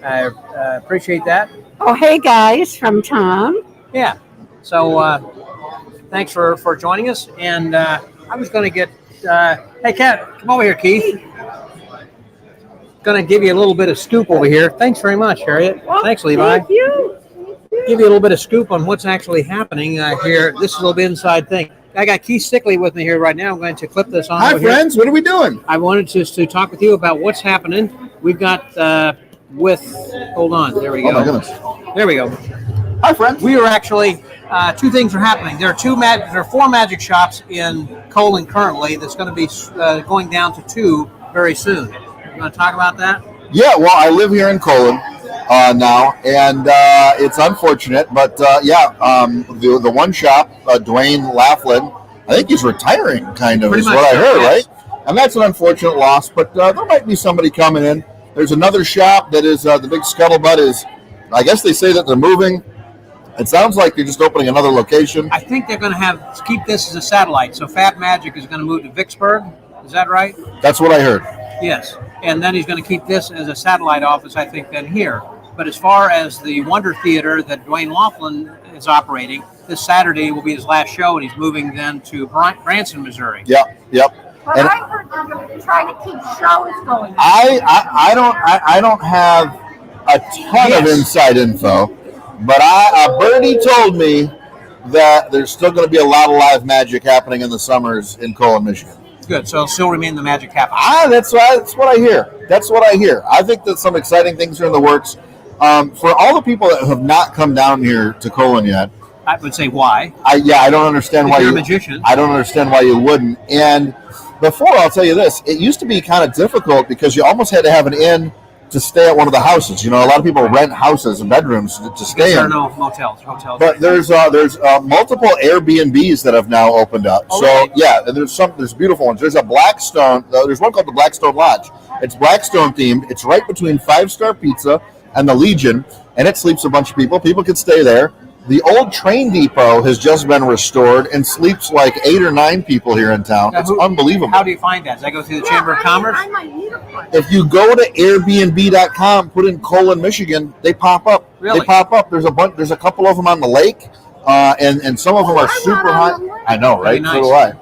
I appreciate that. Oh, hey guys, from Tom. Yeah. So thanks for joining us. And I was going to get, hey, Kat, come over here, Keith. Going to give you a little bit of scoop over here. Thanks very much, Harriet. Well, thanks, Levi. Thank you. Give you a little bit of scoop on what's actually happening here. This is a little bit inside thing. I got Keith Stickley with me here right now. I'm going to clip this on. Hi, friends. What are we doing? I wanted to talk with you about what's happening. We've got hold on. There we go. Oh, my goodness. There we go. Hi, friends. We are actually, 2 things are happening. There are 4 magic shops in Colon currently that's going to be going down to 2 very soon. You want to talk about that? Yeah, well, I live here in Colon, now, and it's unfortunate. But the one shop, Dwayne Laughlin, I think he's retiring, kind of, Pretty is much what I so, heard, yes. right? And that's an unfortunate loss. But there might be somebody coming in. There's another shop that is the big scuttlebutt is. I guess they say that they're moving. It sounds like they're just opening another location. I think they're going to keep this as a satellite. So Fab Magic is going to move to Vicksburg. Is that right? That's what I heard. Yes. And then he's going to keep this as a satellite office, I think, then here. But as far as the Wonder Theater that Dwayne Laughlin is operating, this Saturday will be his last show, and he's moving then to Branson, Missouri. Yep. But I heard they're going to try to keep shows going. I don't have a ton of inside info, but Bertie told me that there's still going to be a lot of live magic happening in the summers in Colon, Michigan. Good. So it'll still remain the magic capital. That's what I hear. That's what I hear. I think that some exciting things are in the works. For all the people that have not come down here to Colon yet, I would say why. I don't understand why you're a magician. I don't understand why you wouldn't. And before, I'll tell you this: it used to be kind of difficult because you almost had to have an inn to stay at one of the houses. You know, a lot of people rent houses and bedrooms to stay in. There are no hotels. But there's multiple Airbnbs that have now opened up. Oh, so really? yeah, and there's beautiful ones. There's a Blackstone. There's one called the Blackstone Lodge. It's Blackstone themed. It's right between 5-Star Pizza and the Legion, and it sleeps a bunch of people. People could stay there. The old train depot has just been restored and sleeps like 8 or 9 people here in town. It's unbelievable. How do you find that? Does that go through the Chamber of Commerce? I might need a one. If you go to Airbnb.com, put in Colon, Michigan, they pop up. Really? They pop up. There's a bunch. There's a couple of them on the lake, and some of them are super high. I know, right? Nice.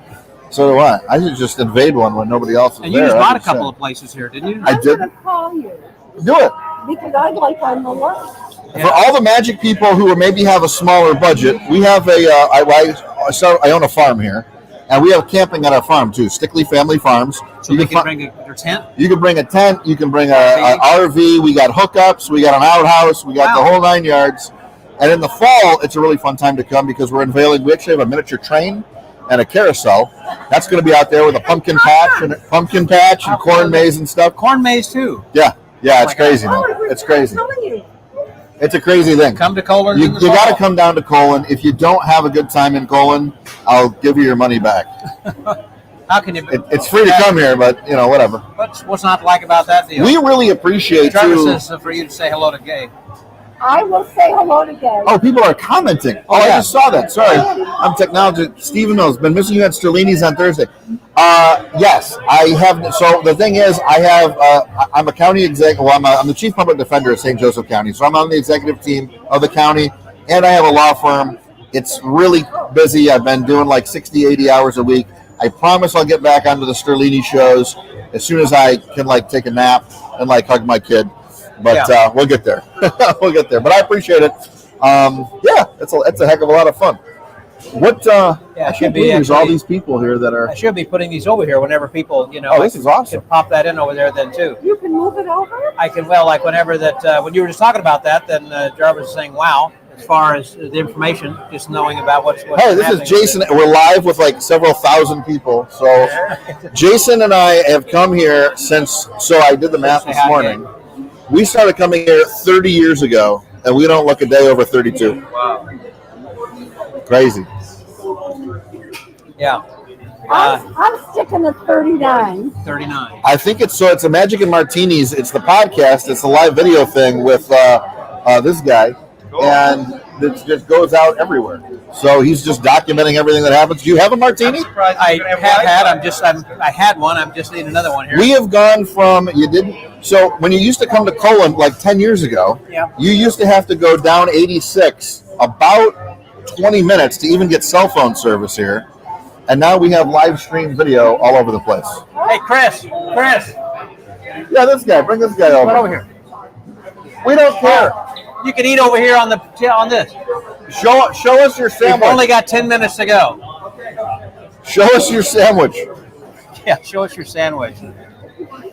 So do I. I should just invade one when nobody else is And there. you just bought a couple of places here, didn't you? I did. I'm going to call you Do it. because I'd like on the list. For all the magic people who maybe have a smaller budget, we have I own a farm here, and we have camping at our farm too. Stickley Family Farms. So you can bring your tent? You can bring a tent. You can bring a RV. We got hookups. We got an outhouse. We got the whole 9 yards. And in the fall, it's a really fun time to come because we're unveiling. We actually have a miniature train and a carousel. That's going to be out there with a pumpkin patch and corn maze and stuff. Corn maze too. Yeah, it's crazy. It's crazy. It's a crazy thing. Come to Colon. You got to come down to Colon. If you don't have a good time in Colon, I'll give you your money back. How can you? It's free to come here, but whatever. What's not to like about that deal? We really appreciate Travis says for you to say hello to Gay. I will say hello to Gay. Oh, people are commenting. I just saw that. Sorry. I'm technology. Stephen Mills, been missing you at Sterlini's on Thursday. Yes, I have. So the thing is, I'm a county executive. Well, I'm the chief public defender of St. Joseph County. So I'm on the executive team of the county, and I have a law firm. It's really busy. I've been doing like 60, 80 hours a week. I promise I'll get back onto the Sterlini shows as soon as I can take a nap and hug my kid. But we'll get there. We'll get there. But I appreciate it. It's a heck of a lot of fun. I can't believe there's all these people here that are. I should be putting these over here whenever people, Oh, this is awesome. Can pop that in over there then too. You can move it over? I can, whenever that, when you were just talking about that, then Jarvis was saying, wow, as far as the information, just knowing about what's Hey, this is Jason. We're live with several thousand people. So Jason and I have come here so I did the math this morning. We started coming here 30 years ago, and we don't look a day over 32. Wow. Crazy. Yeah. I'm sticking at 39. 39. I think it's a Magic and Martinis. It's the podcast. It's the live video thing with this guy, and it just goes out everywhere. So he's just documenting everything that happens. Do you have a martini? I have had. I had one. I'm just need another one here. We have gone from So when you used to come to Colon 10 years ago, you used to have to go down 86 about 20 minutes to even get cell phone service here. And now we have live stream video all over the place. Hey, Chris. Yeah, this guy. Bring this guy over. Come over here. We don't care. You can eat over here on this. Show us your sandwich. We've only got 10 minutes to go. Show us your sandwich. Yeah, show us your sandwich.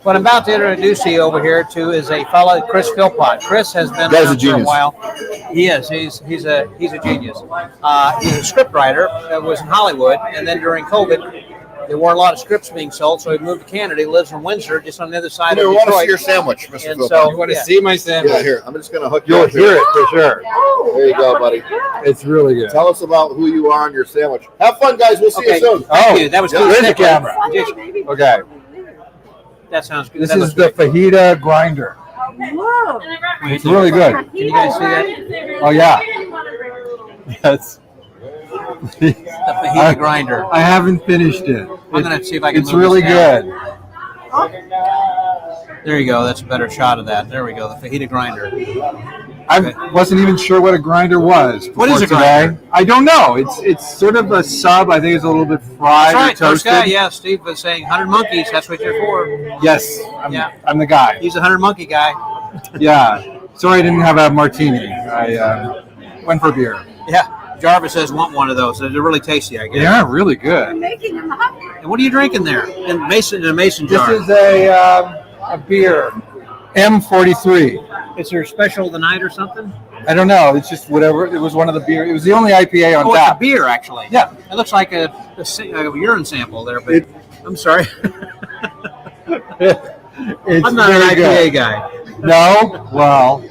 What I'm about to introduce you over here to is a fellow, Chris Philpott. Chris has been around for a while. He is. He's a genius. He's a script writer. Was in Hollywood, and then during COVID, there weren't a lot of scripts being sold, so he moved to Canada. He lives in Windsor, just on the other side We of want to Detroit. see your sandwich, Mr. And Philpott. so- You want to Yeah. see my sandwich? Yeah, here. I'm just going to hook you You'll up hear it for sure. There you go, buddy. It's really good. Tell us about who you are on your sandwich. Have fun, guys. We'll see Okay. you soon. Thank you. That was good. There's the Thank you. camera. Okay, That sounds good. this That is looks the great. fajita grinder. Whoa. It's really good. Can you guys see that? Oh yeah. Yes. The fajita grinder. I haven't finished it. I'm going to see if I can It's move really this down. good. There you go. That's a better shot of that. There we go. The fajita grinder. I wasn't even sure what a grinder was. What is before a today. grinder? I don't know. It's sort of a sub. I think it's a little bit fried That's right. or First toasted. guy. Yeah, Steve was saying 100 monkeys. That's what you're for. Yes, Yeah. I'm the guy. He's a 100 monkey guy. Yeah. Sorry I didn't have a martini. I went for beer. Yeah. Jarvis says want one of those. They're really tasty, I guess. They are really good. Making them hungry. And what are you drinking there? In a mason This jar. is a beer, M43. Is there a special of the night or something? I don't know. It's just whatever. It was one of the beer. It was the only IPA on Oh, it's a tap. beer, actually. Yeah. It looks like a urine sample there, but I'm sorry. It's I'm not an very IPA good. guy. No? Well,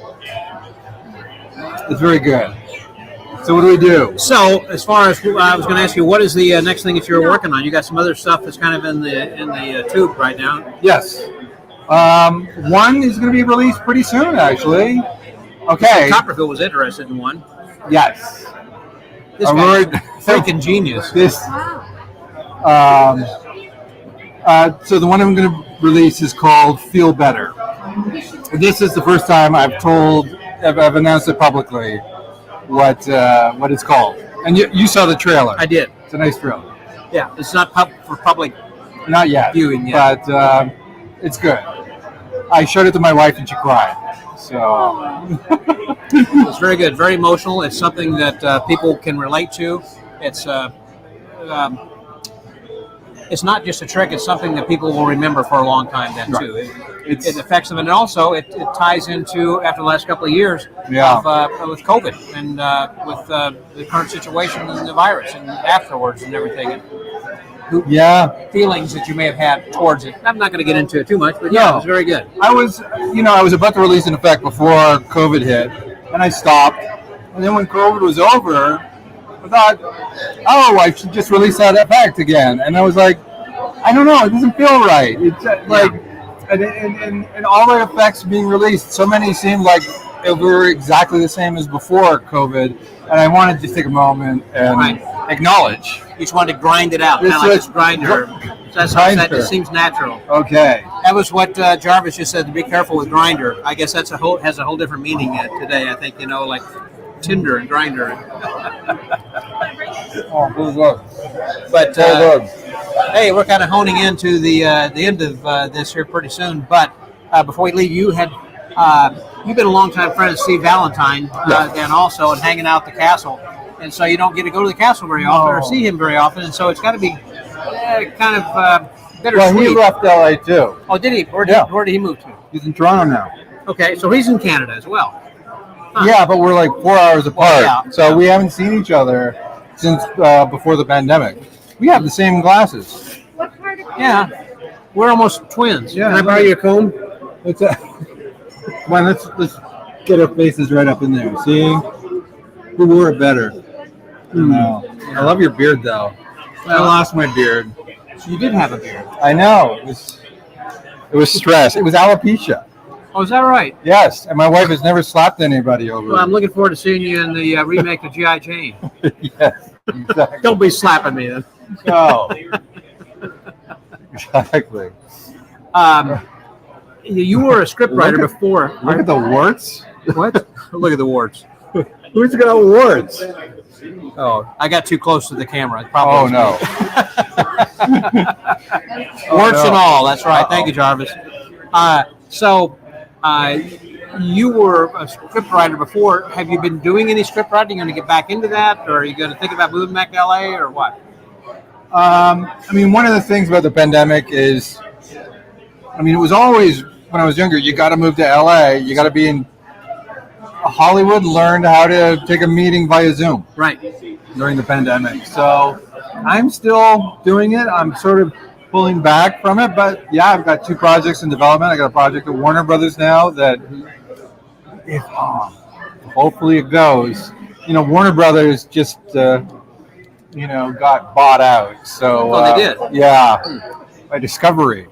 it's very good. So what do we do? So, as far as I was going to ask you, what is the next thing that you're working on? You got some other stuff that's kind of in the tube right now. Yes. One is going to be released pretty soon, actually. Okay. Copperfield was interested in one. Yes. This Aurora- guy's freaking genius. This. So the one I'm going to release is called "Feel Better." This is the first time I've announced it publicly what it's called, and you saw the trailer. I did. It's a nice trailer. Yeah, it's not for public Not yet, viewing yet. but it's good. I showed it to my wife and she cried. So It's very good, very emotional. It's something that people can relate to. It's not just a trick. It's something that people will remember for a long time. Then too, it affects them, and also it ties into after the last couple of years with COVID and with the current situation and the virus, and afterwards and everything. Feelings that you may have had towards it. I'm not going to get into it too much, but it was very good. I was about to release an effect before COVID hit, and I stopped. And then when COVID was over, I thought, I should just release that effect again. And I was like, I don't know, it doesn't feel right. It's and all the effects being released, so many seemed like they were exactly the same as before COVID. And I wanted to take a moment and acknowledge. You just wanted to grind it out, kind of like this grinder. That's how that just seems natural. Okay. That was what Jarvis just said, to be careful with grinder. I guess has a whole different meaning today. I think, like Tinder and Grinder. But hey, we're kind of honing into the end of this here pretty soon. But before we leave, you've been a longtime friend of Steve Valentine, then also, and hanging out at the castle. And so you don't get to go to the castle very often or see him very often, and so it's got to be kind of bittersweet. Well, he left LA too. Oh, did he? Where did he move to? He's in Toronto now. Okay, so he's in Canada as well. Huh. Yeah, but we're like 4 hours apart, Well, we haven't seen each other since before the pandemic. We have the same glasses. Yeah, we're almost twins. Yeah, Can I borrow your comb? Come on, let's get our faces right up in there. See, who wore it better? No. I love your beard though. I lost my beard. You did have a beard. I know. It was stress. It was alopecia. Oh, is that right? Yes, and my wife has never slapped anybody over Well, I'm it. looking forward to seeing you in the remake of G.I. Jane. Yes, exactly. Don't be slapping me then. No. Exactly. You were a scriptwriter before. Look at the warts. What? Look at the warts. Who's got warts? Oh, I got too close to the camera. Probably no. Warts and all. That's right. Thank you, Jarvis. You were a scriptwriter before. Have you been doing any scriptwriting? Are you going to get back into that, or are you going to think about moving back to LA, or what? One of the things about the pandemic is, it was always, when I was younger, you got to move to LA. You got to be in Hollywood, learned how to take a meeting via Zoom. Right. During the pandemic. So I'm still doing it. I'm sort of pulling back from it, but yeah, I've got 2 projects in development. I got a project at Warner Brothers now that, if hopefully it goes. Warner Brothers just got bought out. So they did. Yeah, by Discovery.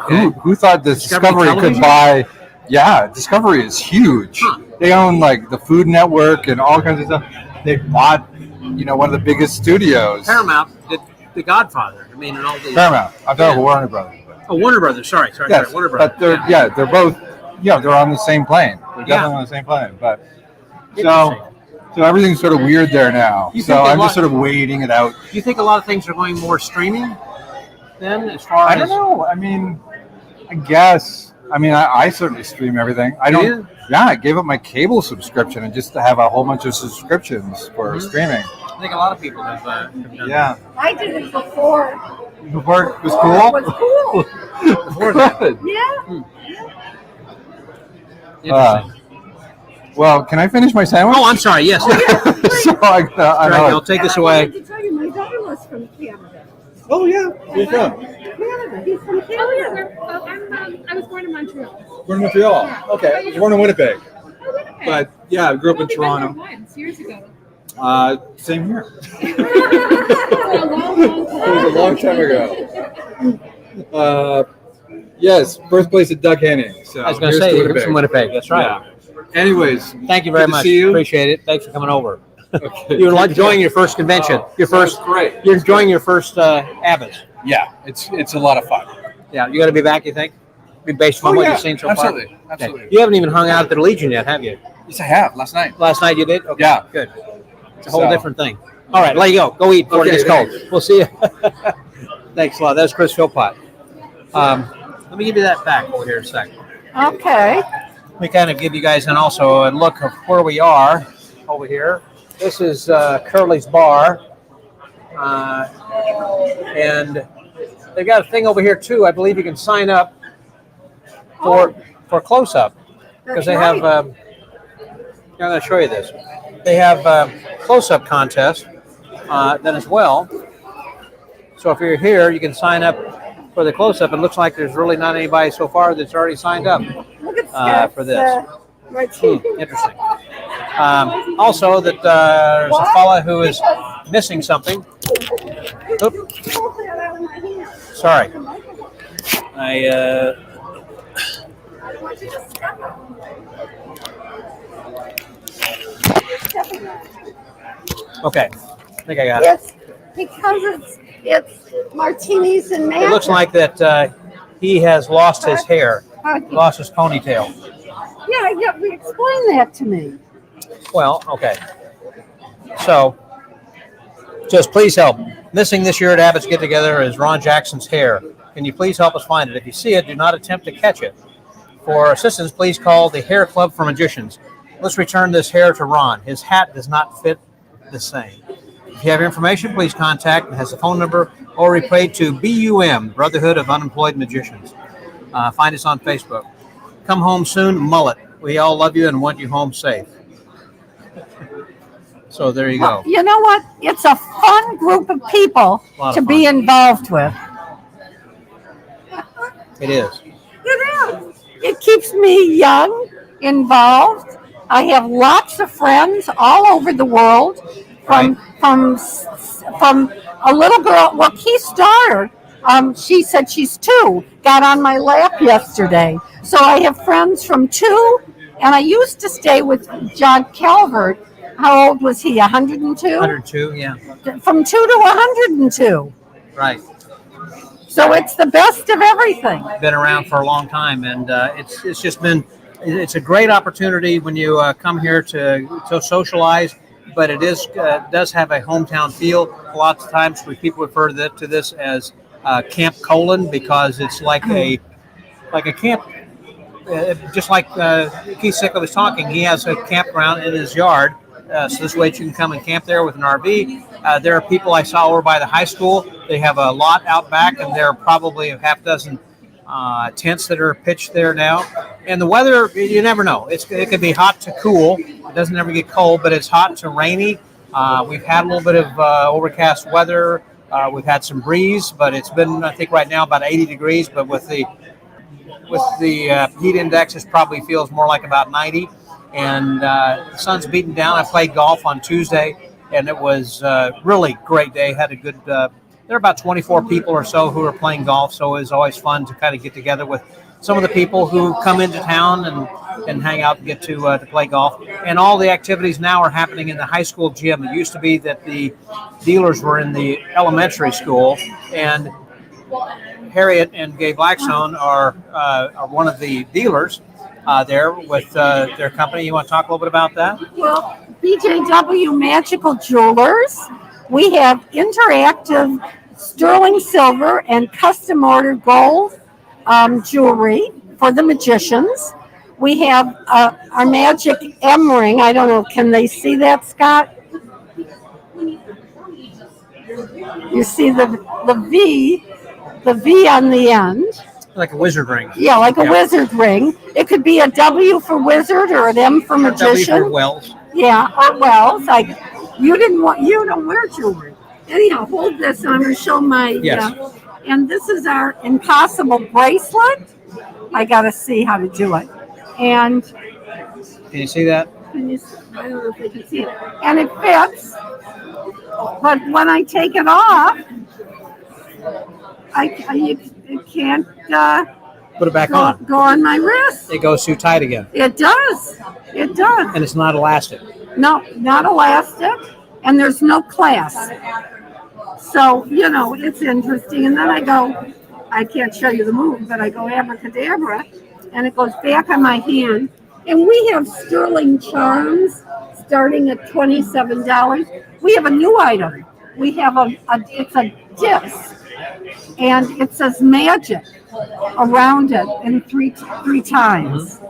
Who thought that Discovery could buy? Yeah, Discovery is huge. They own like the Food Network and all kinds of stuff. They bought one of the biggest studios. Paramount did The Godfather. I mean, and all the Paramount. I'm talking about Warner Brothers. Oh, Warner Brothers. Sorry, yes, Warner Brothers. But they're both. They're on the same plane. They're definitely on the same plane. But so everything's sort of weird there now. So I'm just sort of waiting it out. Do you think a lot of things are going more streaming then, as far I don't know. I mean, I guess. I mean, I certainly stream everything. I don't. Yeah, I gave up my cable subscription and just to have a whole bunch of subscriptions for streaming. I think a lot of people have done that. I did it before. Before it was cool? It was cool. Before that. Yeah. Well, can I finish my sandwich? Oh, I'm sorry. Yes. I'll take this away. I wanted to tell you, my daughter was from Canada. Oh, yeah. Where's from? Canada. He's from Canada. Oh, yeah. I was born in Montreal. Born in Montreal? Okay. I was born in Winnipeg. Oh, Winnipeg. But, yeah, I grew up in I've only been Toronto. there once, years ago. Same here. For a long time. It was a long time ago. Yes, birthplace of Doug Henning. So I was going to say, you're from Winnipeg. That's right. Yeah. Anyways, thank you very much. See you. Appreciate it. Thanks for coming over. Okay. You're enjoying your first convention. Great. You're enjoying your first Abbott. Yeah, it's a lot of fun. Yeah, you got to be back. You think? Based on what you've seen so far. Absolutely. You haven't even hung out at the Legion yet, have you? Yes, I have. Last night. Last night you did. Okay. Yeah. Good. It's a whole different thing. All right, let you go. Go eat before it gets cold. We'll see you. Thanks a lot. That's Chris Philpott. Let me give you that back over here a second. Okay. Let me kind of give you guys also a look of where we are over here. This is Curly's Bar. And they've got a thing over here, too. I believe you can sign up for close-up. Because they have... I'm going to show you this. They have close-up contest then as well. So if you're here, you can sign up for the close-up. It looks like there's really not anybody so far that's already signed up for this. Interesting. Also, that there's a fella who is missing something. Oops. Sorry. Okay. I think I got it. Yes, because it's Martinis and Magic. It looks like that he has lost his hair, lost his ponytail. Yeah, explain that to me. Well, okay. So, just please help. Missing this year at Abbott's get-together is Ron Jackson's hair. Can you please help us find it? If you see it, do not attempt to catch it. For assistance, please call the Hair Club for Magicians. Let's return this hair to Ron. His hat does not fit the same. If you have information, please contact and has a phone number or reply to BUM, Brotherhood of Unemployed Magicians. Find us on Facebook. Come home soon, Mullet. We all love you and want you home safe. So there you go. You know what? It's a fun group of people to be involved with. It is. It is. It keeps me young, involved. I have lots of friends all over the world. From a little girl. Well, Keith's daughter. She said she's 2. Got on my lap yesterday. So I have friends from 2, and I used to stay with John Calvert. How old was he? 102? 102, yeah. From 2 to 102. Right. So it's the best of everything. Been around for a long time, and it's just been. It's a great opportunity when you come here to socialize. But it does have a hometown feel. Lots of times people refer to this as Camp Colon because it's like a camp. Just like Keith Sickle was talking, he has a campground in his yard. So this way you can come and camp there with an RV. There are people I saw over by the high school. They have a lot out back, and there are probably a half dozen tents that are pitched there now. And the weather, you never know. It could be hot to cool. It doesn't ever get cold, but it's hot to rainy. We've had a little bit of overcast weather We've had some breeze, but it's been, I think, right now about 80 degrees. But with the heat index, it probably feels more like about 90. And the sun's beating down. I played golf on Tuesday, and it was really great day. Had a good. There are about 24 people or so who are playing golf, so it was always fun to kind of get together with some of the people who come into town and hang out and get to play golf. And all the activities now are happening in the high school gym. It used to be that the dealers were in the elementary school, and Harriet and Gay Blackstone are one of the dealers there with their company. You want to talk a little bit about that? Well, BJW Magical Jewelers, we have interactive sterling silver and custom ordered gold jewelry for the magicians. We have our magic M ring. I don't know, can they see that, Scott? You see the V on the end. Like a wizard ring. Yeah, like a wizard ring. It could be a W for wizard or an M for magician. W for Wells. Yeah, or Wells. Like you don't wear jewelry. Anyhow, hold this. I'm going to show my. Yes. And this is our impossible bracelet. I got to see how to do it. And can you see that? I don't know if they can see it. And it fits. But when I take it off, you can't put it back on. Go on my wrist. It goes too tight again. It does. It does. And it's not elastic. No, not elastic. And there's no clasp. So, it's interesting. And then I can't show you the move, but I go abracadabra, and it goes back on my hand. And we have sterling charms starting at $27. We have a new item. We have it's a disc, and it says magic around it in three times.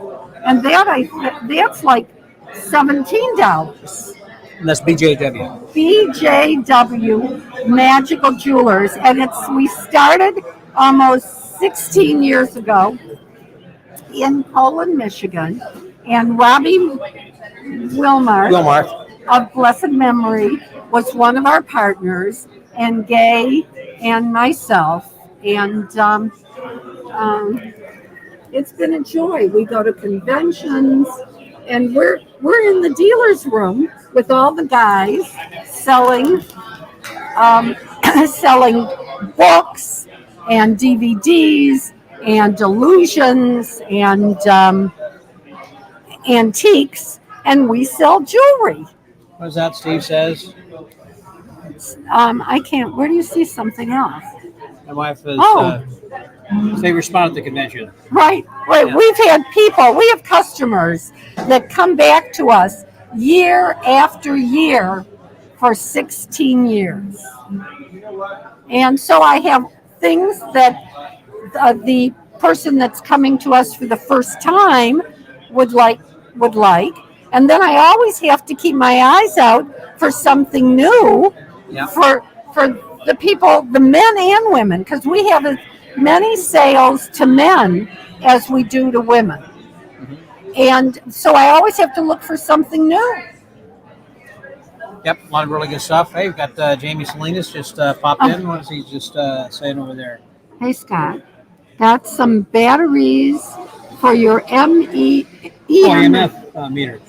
And that's like $17. And that's BJW. BJW Magical Jewelers, and we started almost 16 years ago in Poland, Michigan, and Robbie Wilmarth of blessed memory was one of our partners, and Gay and myself, and it's been a joy. We go to conventions, and we're in the dealer's room with all the guys selling selling books and DVDs and illusions and antiques, and we sell jewelry. What is that Steve says? I can't. Where do you see something else? My wife is. They respond at the convention. Right. Yeah. We've had people. We have customers that come back to us year after year for 16 years, and so I have things that the person that's coming to us for the first time would like, and then I always have to keep my eyes out for something new for the people, the men and women, because we have as many sales to men as we do to women. And so I always have to look for something new. Yep, a lot of really good stuff. Hey, we've got Jamie Salinas just popped in. What is he just saying over there? Hey, Scott. Got some batteries for your EMF meter.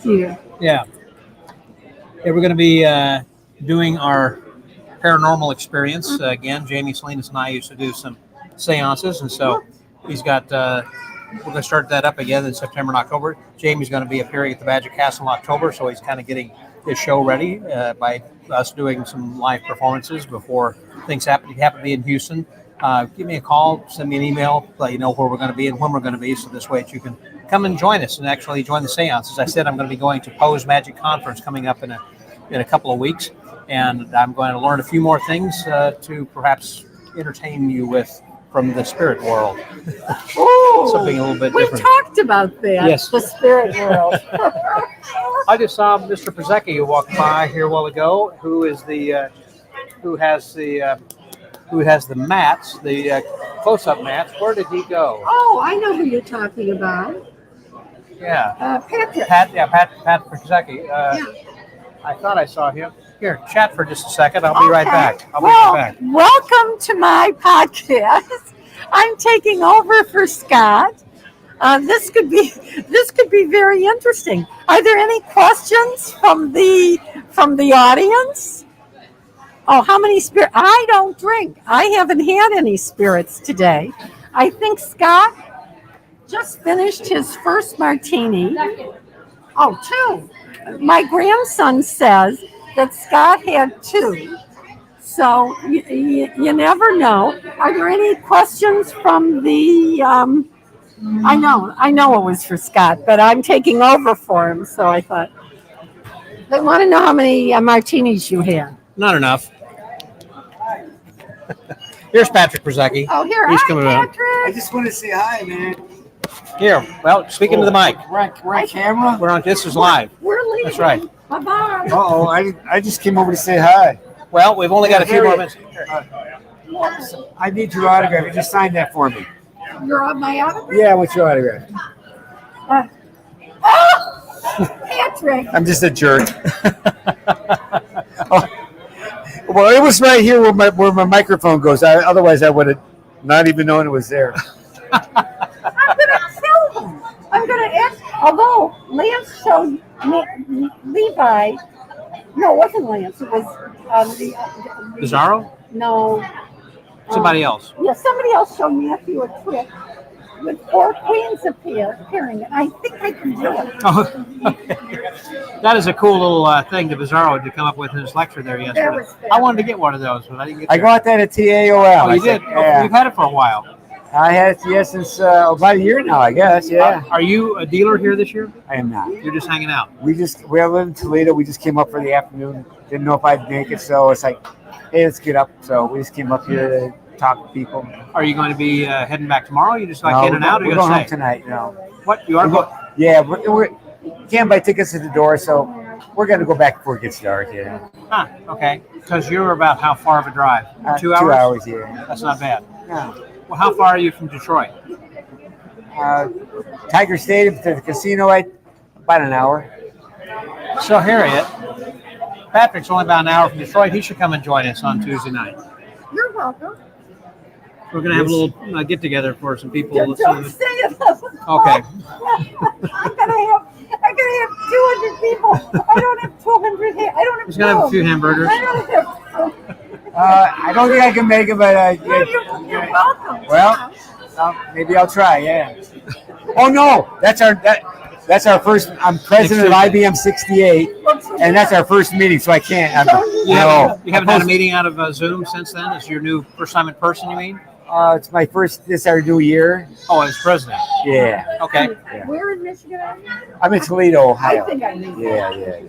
Yeah. We're going to be doing our paranormal experience. Again, Jamie Salinas and I used to do some seances, and so he's got... we're going to start that up again in September and October. Jamie's going to be appearing at the Magic Castle in October, so he's kind of getting his show ready by us doing some live performances before things happen. If you happen to be in Houston, give me a call, send me an email, let you know where we're going to be and when we're going to be, so this way you can come and join us and actually join the seance. As I said, I'm going to be going to Poe's Magic Conference coming up in a couple of weeks, and I'm going to learn a few more things to perhaps entertain you with from the spirit world. Ooh, something a little bit different. We talked about that. Yes. The spirit world. I just saw Mr. Przecki who walked by here a while ago, who has the mats, the close-up mats. Where did he go? Oh, I know who you're talking about. Yeah. Pat Przecki. I thought I saw him. Here, chat for just a second. I'll be right back. I'll be Well, right back. welcome to my podcast. I'm taking over for Scott. This could be very interesting. Are there any questions from the audience? Oh, how many spirits? I don't drink. I haven't had any spirits today. I think Scott just finished his first martini. Oh, two. My grandson says that Scott had two. So you never know. Are there any questions from the? I know it was for Scott, but I'm taking over for him. So I thought they want to know how many martinis you had. Not enough. Here's Patrick Brzezicki. Oh, here, He's hi, coming Patrick. I just want to say hi, man. Here, well, speaking to the mic. We're on camera? We're on. This is live. We're leaving. That's right. Bye-bye. Uh-oh, I just came over to say hi. Well, we've only got a few more minutes. I need your autograph. You just sign that for me. You're on my autograph? Yeah, what's your autograph? Patrick. I'm just a jerk. Well, it was right here where my microphone goes. Otherwise, I would have not even known it was there. I'm gonna kill him. I'm gonna ask. Although Lance showed me, Levi. No, it wasn't Lance. It was Bizarro? No. Somebody else. Yeah, somebody else showed Matthew a trick with 4 queens appearing. And I think I can do it. Oh, okay. That is a cool little thing that Bizarro to come up with in his lecture there yesterday. I wanted to get one of those, but I didn't get I got that at TAOL. Oh, you did? Yeah. You've had it for a while. I had it since about a year now, I guess. Yeah. Are you a dealer here this year? I am not. You're just hanging out. We live in Toledo. We just came up for the afternoon. Didn't know if I'd make it, so it's like, hey, let's get up. So we just came up here to talk to people. Are you going to be heading back tomorrow? You just like No, in and out? Or we're you going going home to stay? tonight. No. What? You are going? Yeah, we can't buy tickets at the door, so we're going to go back before it gets dark. Yeah. Huh, okay. Because you're about how far of a drive? 2 hours? 2 hours, yeah. That's not bad. No. Well, how far are you from Detroit? Tiger Stadium to the casino, about an hour. So, Harriet, Patrick's only about an hour from Detroit. He should come and join us on Tuesday night. You're welcome. We're going to have a little get-together for some people. Don't say it. Okay. I'm gonna have 200 people. I don't have 200. I don't have. He's going to have a few hamburgers. I don't have. I don't think I can make it, but You're welcome. well, maybe I'll try. Yeah. Oh no, that's our first. I'm president of IBM 68, and that's our first meeting, so I can't. You haven't had a meeting out of Zoom since then? It's your new first time in person, you mean? It's my first. This our new year. Oh, as president. Yeah. Okay. Yeah. Where in Michigan are you? I'm in Toledo, Ohio. I think I knew. Yeah.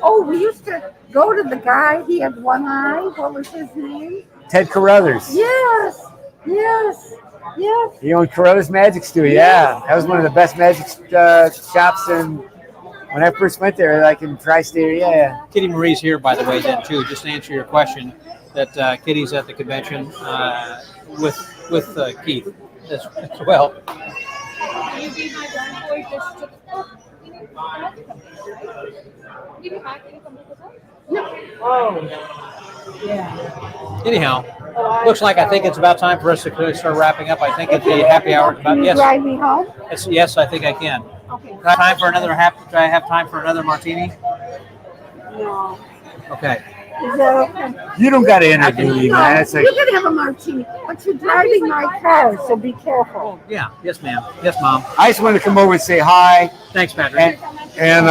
Oh, we used to go to the guy. He had one eye. What was his name? Ted Carruthers. Yes. He owned Carruthers Magic Studio. Yeah, that was one of the best magic shops. And when I first went there, like in Tri-State area. Yeah. Kitty Marie's here, by the way, then too. Just to answer your question, that Kitty's at the convention with Keith as well. Anyhow, looks like I think it's about time for us to start wrapping up. I think it's the happy hour. Can you drive me home? Yes, I think I can. Okay. Do I have time for another martini? No. Okay. Is that okay? You don't got to interview me, man. It's like, you can have a martini, but you're driving my car, so be careful. Yeah. Yes, ma'am. Yes, Mom. I just wanted to come over and say hi. Thanks, Patrick. And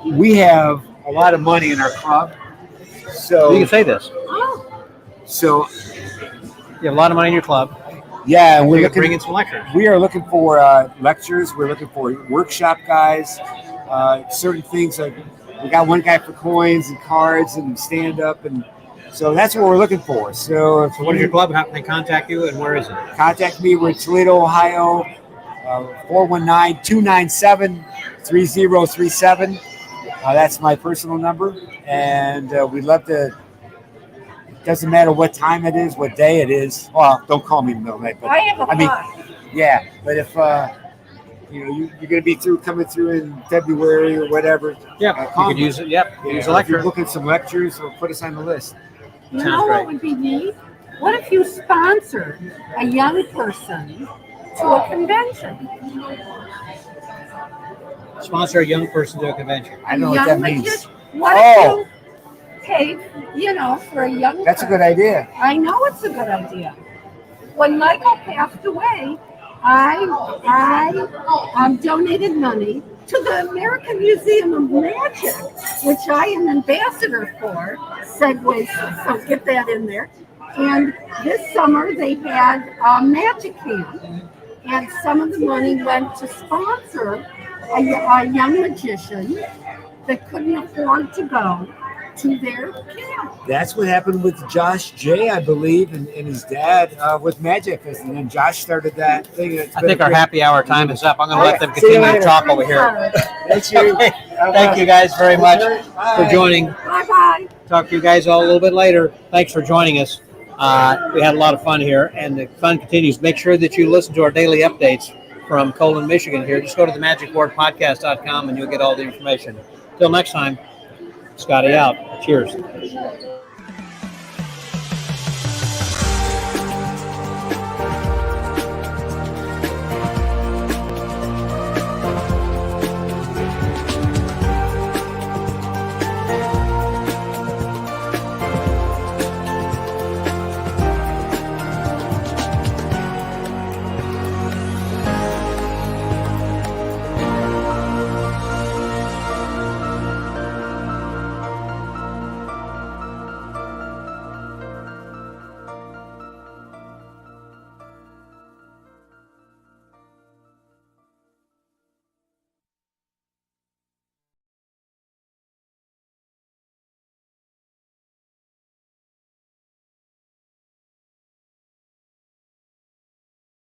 we have a lot of money in our club. So you can say this. So you have a lot of money in your club. Yeah, and we're looking bring in some lectures. We are looking for lectures. We're looking for workshop guys. Certain things like we got one guy for coins and cards and stand up, and so that's what we're looking for. So what is your club? How can they contact you, and where is it? Contact me. We're in Toledo, Ohio, 419-297-3037. That's my personal number, and we'd love to. It doesn't matter what time it is, what day it is. Well, don't call me in the middle of the night. But, I have a yeah. But if you know, you're going to be coming through in February or whatever. Yeah, you could use it. Yep, Yeah, use if a lecture. you're booking some lectures, or put us on the list. You Sounds know great. what would be neat? What if you sponsored a young person to a convention? Sponsor a young person to a convention. I don't know what that means. What Oh. if you paid, you know, for a young That's a person? good idea. I know it's a good idea. When Michael passed away, I donated money to the American Museum of Magic, which I am ambassador for. Segues, so get that in there. And this summer they had a magic camp, and some of the money went to sponsor a young magician that couldn't afford to go to their camp. That's what happened with Josh J, I believe, and his dad with Magic Fest. And then Josh started that thing. I think our happy hour time is up. I'm going to let them See you continue to later. talk over here. Thank you. Thank you guys very much for joining. Bye-bye. Talk to you guys all a little bit later. Thanks for joining us. We had a lot of fun here, and the fun continues. Make sure that you listen to our daily updates from Colon, Michigan here. Just go to themagicboardpodcast.com and you'll get all the information. Till next time, Scotty out. Cheers.